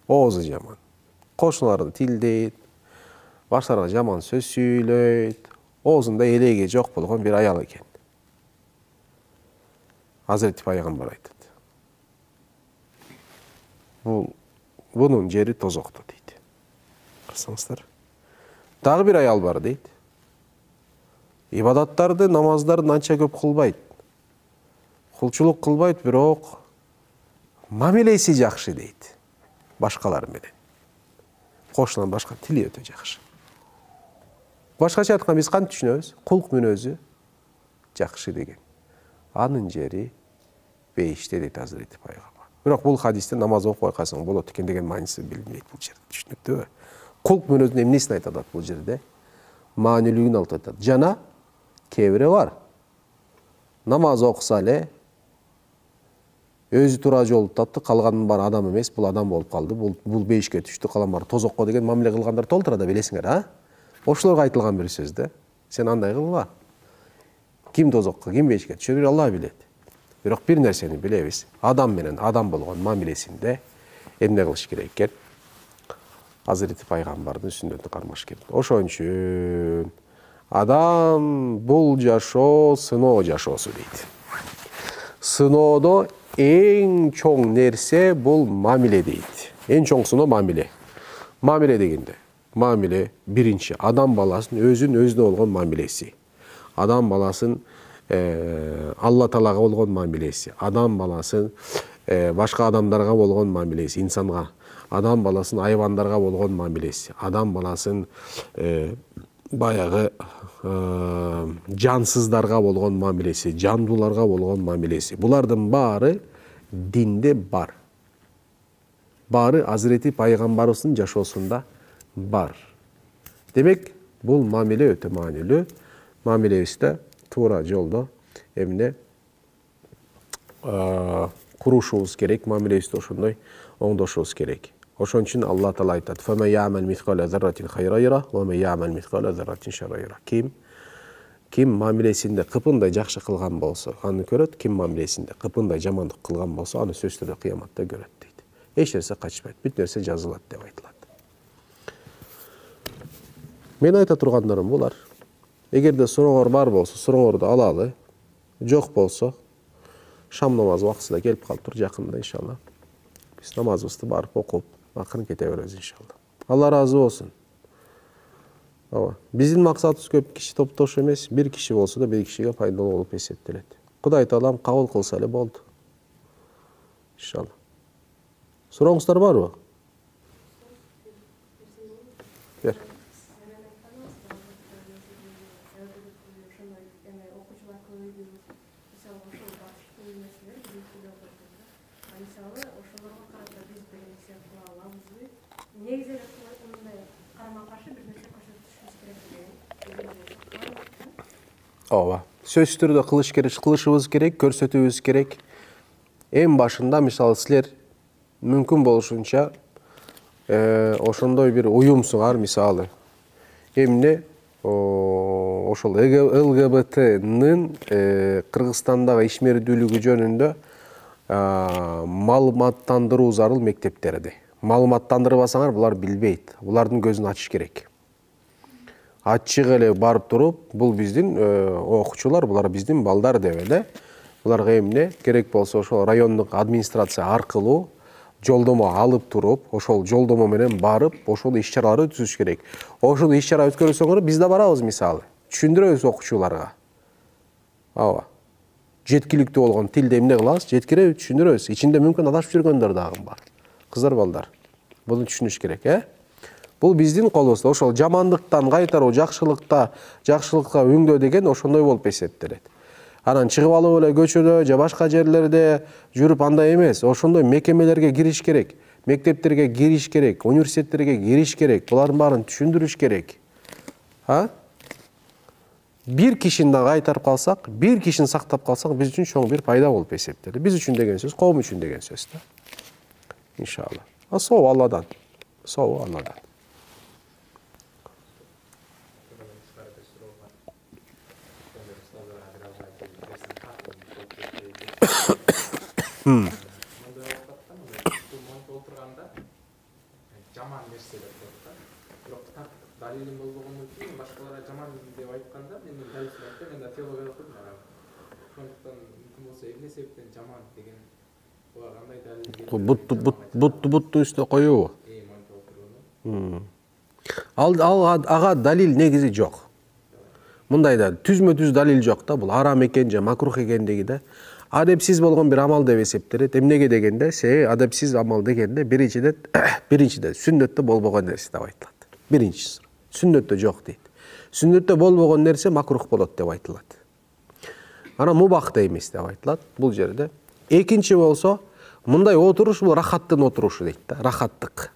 Ozu jaman. Koşunlarını tildeydi. Başlarına jaman söz söyleydi. Ozunda elege жоқ bolgan bir ayal eken. Hazreti Peygamber aytadi. Bunun jeri tozokta deydi. Qarasаңыздар. Dagı bir ayal var deydi. İbadattardı, namazlarını ança köp kılbaydı. Kulçuluk kılbaydı, biroq mamilesi жақшы deydi. Başkaları menen. Koşulan başka tili öte жақшы. Başkaça aytkanda biz kантип түшүнөбүз? Кулк мүнөзү жақшы деген. Анын жери бейиште дейт Hazreti Peygamber. Biroq бул хадисте намаз окуп калсаң болот экен деген мааниси билинбейт бул жерде. Түшүнүктүүбү? Кулк мүнөзүнүн эмнесин айтат бул жерде? Маанилигин айтат. Жана кебири бар. Намаз окуса эле өзү туура жолду тапты, калганын баары адам эмес, бул адам болуп калды. Бул бейишке түштү, калган баары тозокко деген мамиле кылгандар толтура да билесиңер, а? Ошолорго айтылган бир сөз да. Сен андай кылба. Ким тозокко, ким бейишке түшөр, Алла билет. Бирок бир нерсени билебиз. Адам менен адам болгон мамилесинде эмне кылыш керек экен? Hazreti Peygamber'in sünnetini karmaş geldi. Oşon üçün adam bul жашоо сыноо жашоосу deydi. Сыноодо en çoң nerse bul mamile deydi. En çoң сыноо mamile. Mamile degende. Mamile birinci adam balasının özüne olgan mamilesi. Adam balasının Allah Taalaga olgan mamilesi. Adam balasının başka adamlarga olgan mamilesi, insanga. Адам баласын айвандарга болгон мамилеси, адам баласын баягы жансыздарга болгон мамилеси, жандууларга болгон мамилеси. Булардын баары динде бар. Баары Hazreti Peygamber'in жашоосунда бар. Демек, бул мамиле өтө маанилүү. Мамилебизде туура жолдо эмне курушубуз керек, мамилебизде ошондой оңдошубуз керек. Ошон үчүн Алла Таала айтат: "Фама я'мал мисқала зарратин хайра яра, ва ма я'мал мисқала зарратин шарра яра." Ким мамилесинде кыпындай жакшы кылган болсо, аны көрөт, ким мамилесинде кыпындай жамандык кылган болсо, аны сөзсүз түрдө кыяматта көрөт дейт. Эч нерсе качпайт, бүт нерсе жазылат деп айтылат. Мен айта тургандарым булар. Эгерде сурооңор бар болсо, сурооңорду алалы. Жок болсо, шам намазы убактысында келип калыптыр жакында иншалла. Биз намазыбызды барып окуп, акырын кете беребиз иншалла. Алла разы болсун. Биздин максатыбыз көп киши топтош эмес, бир киши болсо да бир кишиге пайдалуу болуп эсептелет. Кудай Таалам кабыл кылса эле болду. Иншалла. Сурооңуздар барбы? Бер. Ооба. Сөзсүз түрдө кылышыбыз керек, көрсөтүүбүз керек. Эң башында мисалы силер мүмкүн болушунча ошондой бир уюмсуңар мисалы. Эмне ошол ЛГБТнын Кыргызстандагы ишмердүүлүгү жөнүндө маалыматтандыруу зарыл мектептерде. Маалыматтандырбасаңар булар билбейт. Булардын көзүн ачыш керек. Ачык эле барып туруп, бул биздин окуучулар, булар биздин балдар деп эле. Буларга эмне керек болсо ошол райондук администрация аркылуу жолдомо алып туруп, ошол жолдомо менен барып, ошол иш-чараларды өткөзүш керек. Ошол иш-чара өткөрсөңөр, биз да барабыз мисалы. Түшүндүрөбүз окуучуларга. Ооба. Жеткиликтүү болгон тилде эмне кылабыз? Жеткиребиз, түшүндүрөбүз. Ичинде мүмкүн адашып жүргөндөр дагы бар. Кыздар, балдар. Буну түшүнүш керек, Бул биздин колубузда. Ошол жамандыктан кайтаруу, жакшылыкка өңдөө деген ошондой болуп эсептелет. Анан чыгып алып эле көчөдө же башка жерлерде жүрүп андай эмес. Ошондой мекемелерге кириш керек. Мектептерге кириш керек, университеттерге кириш керек. Булардын баарын түшүндүрүш керек. Бир кишини да кайтарып калсак, бир кишини сактап калсак, биз үчүн чоң бир пайда болуп эсептелет. Биз үчүн деген сөз, коом үчүн деген сөз да. Иншалла. Соо Алладан. Соо Алладан. Жаман нерселер көп да. Бирок так далилим болбогондон кийин башкаларга жаман деп айтканда мен далилсиз айтты, мен да теология окудум анан. Ошондуктан мүмкүн болсо эмне себептен жаман деген буга кандай далил? Буттун үстүнө коюбу? Ага далил негизи жок. Мындай да түзмө-түз далил жок да, бул арам экен же макрух экендиги да. Адепсиз болгон бир амал деп эсептелет. Эмнеге дегенде, адепсиз амал дегенде биринчиден сүннөттө болбогон нерсе деп айтылат. Биринчиси. Сүннөттө жок дейт. Сүннөттө болбогон нерсе макрух болот деп айтылат. Анан мубах да эмес деп айтылат бул жерде. Экинчи болсо, мындай отуруш бул рахаттын отурушу дейт да, рахаттык.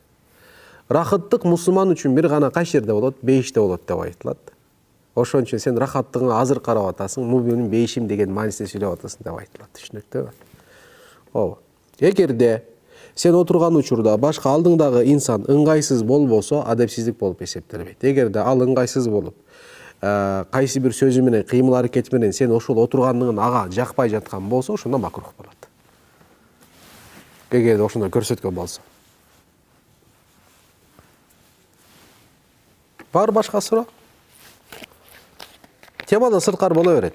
Рахаттык мусулман үчүн бир гана кайсы жерде болот, бейиште болот деп айтылат. Ошон үчүн сен рахаттыгыңа азыр карап атасың, мумин бейишим деген маанисинде сүйлөп атасың деп айтылат. Түшүнүктүүбү? Ооба. Эгерде сен отурган учурда башка алдыңдагы инсан ыңгайсыз болбосо, адепсиздик болуп эсептелбейт. Эгерде ал ыңгайсыз болуп, кайсы бир сөзү менен, кыймыл аракети менен сен ошол отургандыгын ага жакпай жаткан болсо, ошондо макрух болот. Эгерде ошондой көрсөткөн болсо. Бар башка суроо? Тема да сырткар боло берет.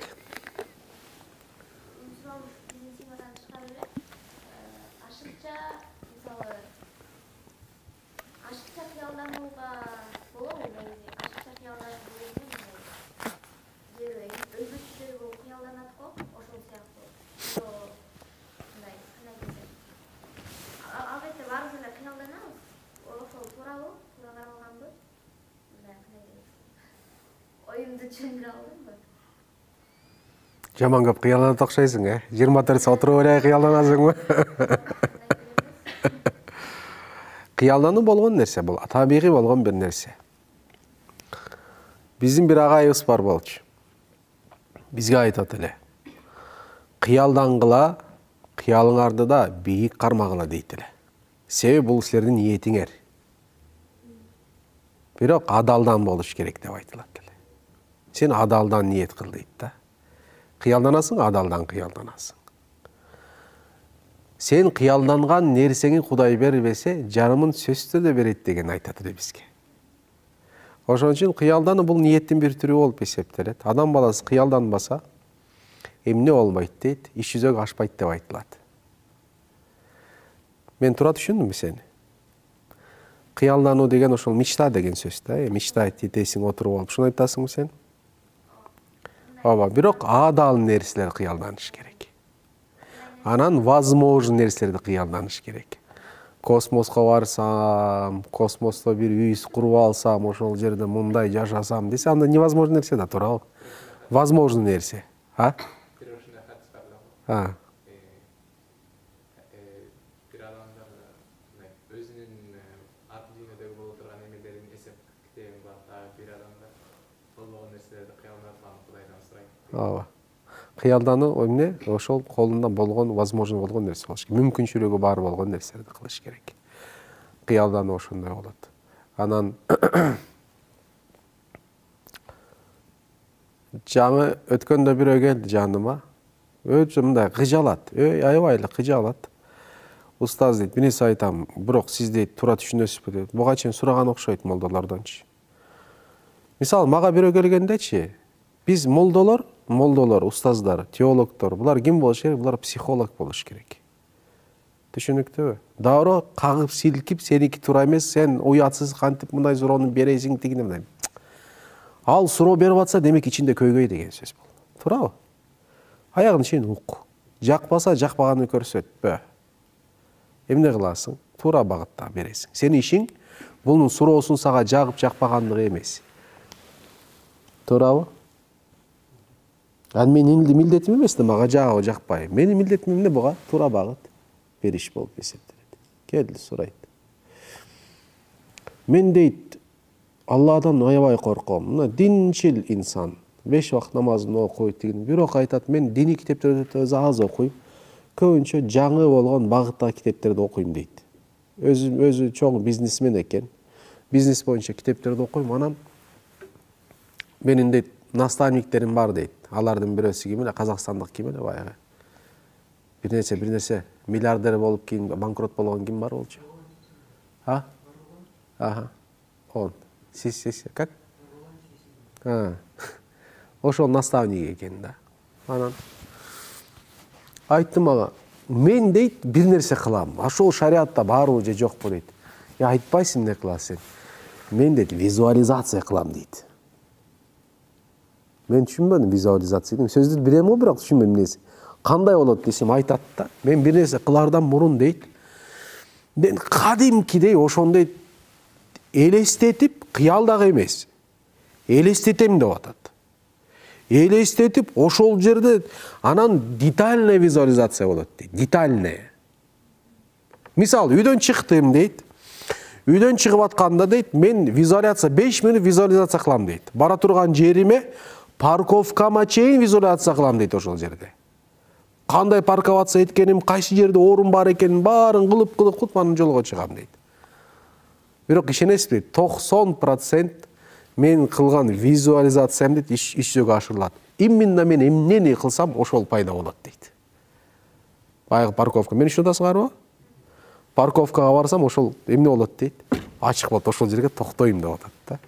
Жаман көп кыялданат окшойсуң, 24 саат отуруп эле кыялданасыңбы? Кыялдануу болгон нерсе бул, табигый болгон бир нерсе. Биздин бир агайыбыз бар болчу. Бизге айтат эле. Кыялдангыла, кыялыңарды да бийик кармагыла дейт эле. Себеби бул силердин ниетиңер. Бирок адалдан болуш керек деп айтылат эле. Сен адалдан ниет кыл дейт да. Кыялданасың, адалдан кыялданасың. Сен кыялданган нерсеңи Кудай бербесе, жарымын сөзсүз да берет деген айтат эле бизге. Ошон үчүн кыялдануу бул ниеттин бир түрү болуп эсептелет. Адам баласы кыялданбаса, эмне болбойт дейт, иш жүзөгө ашпайт деп айтылат. Мен туура түшүндүмбү сени? Кыялдануу деген ошол мечта деген сөз да, мечтать этесиң отуруп алып, шуну айтасыңбы сен? Ооба, бирок адал нерселер кыялданыш керек. Анан возможный нерселерди кыялданыш керек. Космоско барсам, космосто бир үй куруп алсам, ошол жерде мындай жашасам десе, анда невозможный нерсе да, туурабы? Возможный нерсе, Бир адамдар өзүнүн ар дүйнөдөгү боло турган эмелерин эсеп китебин бар, бир адамдар болбогон нерселерди кыялданып Кудайдан сурайт. Ооба. Кыялдануу эмне? Ошол колунда болгон, возможно болгон нерсе болуш керек. Мүмкүнчүлүгү бар болгон нерселерди кылыш керек. Кыялдануу ошондой болот. Анан жаңы өткөндө бирөө келди жаныма. Өтө мындай кыжалат, аябай эле кыжалат. Устаз дейт, мен сиз айтам, бирок сиз дейт туура түшүнөсүзбү дейт. Буга чейин сураган окшойт молдолордончу. Мисалы, мага бирөө келгендечи, биз молдолор, устаздар, теологдор, булар ким болуш керек? Булар психолог болуш керек. Түшүнүктүүбү? Дароо кагып силкип, сеники туура эмес, сен уятсыз кантип мындай суроону бересиң тигине мындай. Ал суроо берип атса, демек ичинде көйгөй деген сөз бул. Туурабы? Аягын чейин ук. Жакпаса, жакпаганын көрсөтпө. Эмне кыласың? Туура багытта бересиң. Сенин ишиң бунун суроосун сага жагып жакпагандыгы эмес. Туурабы? Ал менин милдетим эмес да, мага жагабы жакпайбы. Менин милдетим эмне буга? Туура багыт бериш болуп эсептелет. Келди сурайт. Мен дейт, Алладан аябай корком. Мына динчил инсан 5 вакыт намазын окуйт деген. Бирок айтат, мен диний китептерди аз окуйм. Көбүнчө жаңы болгон багыттагы китептерди окуйм дейт. Өзү чоң бизнесмен экен. Бизнес боюнча китептерди окуйм. Анан менин дейт наставниктерим бар дейт. Алардын бирөөсү ким эле, казакстандык ким эле баягы. Бир нерсе миллиардер болуп кийин банкрот болгон ким бар болчу? Ага. Он. Сис, как? Ошол наставник экен да. Анан айттым ага, мен дейт бир нерсе кылам. Ошол шариатта барбы же жокпу дейт. Айтпайсың эмне кыласың? Мен дейт визуализация кылам дейт. Мен түшүнбөдүм визуализация. Сөздү билем го, бирок түшүнбөдүм эмнеси. Кандай болот десем айтат да. Мен бир нерсе кылардан мурун дейт. Мен кадимкидей ошондой элестетип, кыялдагы эмес. Элестетем деп атат. Элестетип, ошол жерде анан детальная визуализация болот дейт. Детальная. Мисалы, үйдөн чыктым дейт. Үйдөн чыгып атканда дейт, мен визуализация 5 минут визуализация кылам дейт. Бара турган жериме, парковкама чейин визуализация кылам дейт ошол жерде. Кандай парковаться эткеним, кайсы жерде орун бар экенин баарын кылып анан жолго чыгам дейт. Бирок ишенесизби, 90% мен кылган визуализациям дейт иш жүзөгө ашырылат. Именно мен эмнени кылсам ошол пайда болот дейт. Баягы парковка, мен ишенесиңарбы? Парковкага барсам ошол эмне болот дейт. Ачык болот, ошол жерге токтойм деп атат да.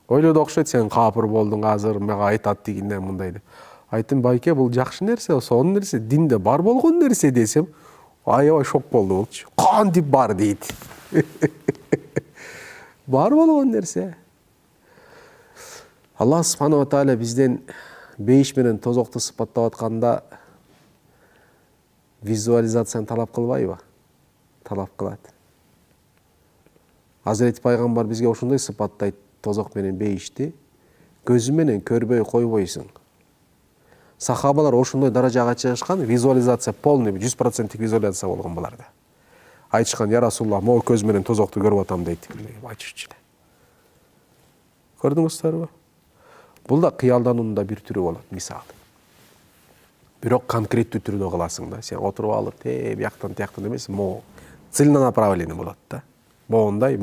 Ойлоду окшойт, сен капыр болдуң азыр, мага айтат дегенден мындай деп. Айттым, байке, бул жакшы нерсе, сонун нерсе, динде бар болгон нерсе десем, аябай шок болду болчу. Кантип бар дейт. Бар болгон нерсе. Аллах субханаху ва тааля бизден бейиш менен тозокту сыпаттап атканда визуализацияны талап кылбайбы? Талап кылат. Азирети пайгамбар бизге ошондой сыпаттайт тозок менен бейишти. Көзү менен көрбөй койбойсуң. Сахабалар ошондой даражага чыгышкан, визуализация полный, 100% визуализация болгон буларда. Айтышкан, я Расулуллах, могу көз менен тозокту көрүп атам дейт. Айтышчу эле. Көрдүңүздөрбү? Бул да кыялдануунун да бир түрү болот, мисалы. Бирок конкреттүү түрдө кыласың да. Сен отуруп алып, бияктан тияктан эмес, целенаправленный болот да. Моундай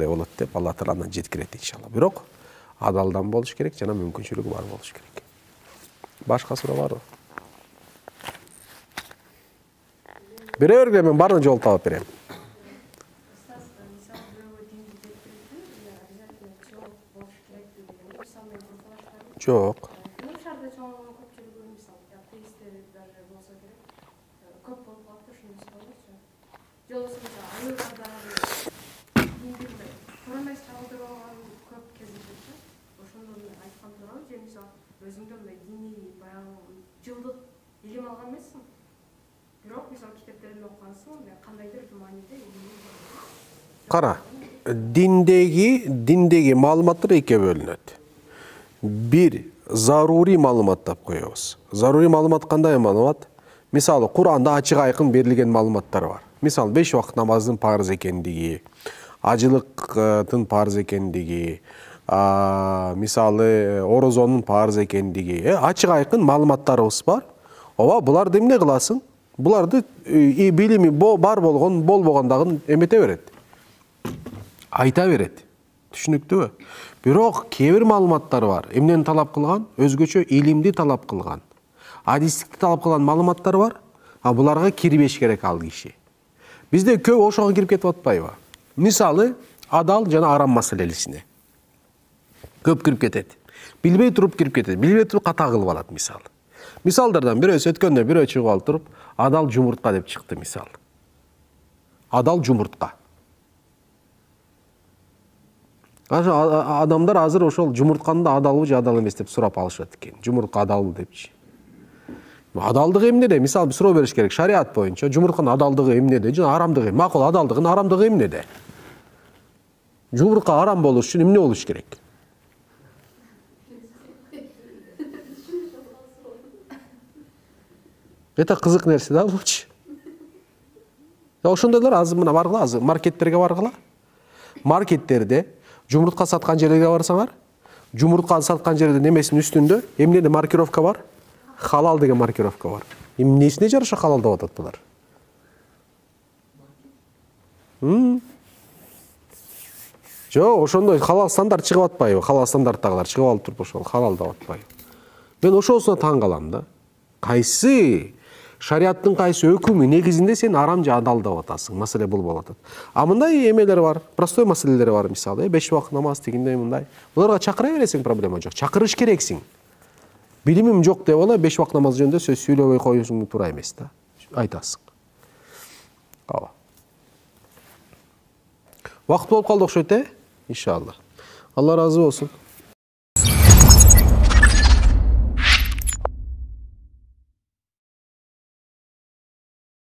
болот деп Алла Тааладан жеткирет иншалла. Бирок адалдан болуш керек, жана мүмкүнчүлүгү бар болуш керек. Башка суроо барбы? Бере бергиле, мен баарын жол таап берем. Жок. Кара, диндеги маалыматтар экиге бөлүнөт. Бир, зарури маалымат деп коебуз. Зарури маалымат кандай маалымат? Мисалы, Кур'анда ачык айкын берилген маалыматтар бар. Мисалы, 5 вакыт намаздын парыз экендиги, ажылыктын парыз экендиги, мисалы, орозонун парыз экендиги, ачык айкын маалыматтарыбыз бар. Ооба, буларды эмне кыласың? Буларды билими бар болгон, болбогондогун эмете берет. Айта берет. Түшүнүктүүбү? Бирок кээ бир маалыматтар бар. Эмнени талап кылган? Өзгөчө илимди талап кылган. Адистикти талап кылган маалыматтар бар. Буларга кирбеш керек ал киши. Бизде көп ошого кирип кетип атпайбы? Мисалы, адал жана арам маселесине. Көп кирип кетет. Билбей туруп кирип кетет. Билбей туруп ката кылып алат мисалы. Мисалдардан бирөөсү өткөндө бирөө чыгып алып туруп, адал жумуртка деп чыкты мисалы. Адал жумуртка. Адамдар азыр ошол жумуртканы да адалбы же адал эмес деп сурап алышат экен. Жумуртка адалбы депчи. Адалдыгы эмнеде? Мисалы бир суроо бериш керек. Шариат боюнча жумуртканын адалдыгы эмнеде? Жана арамдыгы. Макул, адалдыгынын арамдыгы эмнеде? Жумуртка арам болуш үчүн эмне болуш керек? Это кызык нерсе да булчу. Ошондойлор азыр мына баргыла, азыр маркеттерге баргыла. Маркеттерде жумуртка саткан жерлерге барсаңар, жумуртка саткан жерде немесинин үстүндө эмнеде маркировка бар? Халал деген маркировка бар. Эмнесине жараша халал деп атат булар? Жок, ошондой халал стандарт чыгып атпайбы? Халал стандарттагылар чыгып алып туруп ошол халал деп атпайбы? Мен ошосуна таң калам да. Кайсы шариаттын кайсы өкүмү негизинде сен арам же адал деп атасың? Маселе бул болуп атат. А мындай эмелер бар, простой маселелер бар, мисалы, 5 убакыт намаз дегендей мындай. Буларга чакыра бересиң, проблема жок. Чакырыш керексиң. Билимим жок деп ала 5 убакыт намаз жөнүндө сөз сүйлөбөй коюшуң туура эмес да. Айтасың. Ооба. Вакыт болуп калды окшойт, Иншалла. Алла разы болсун.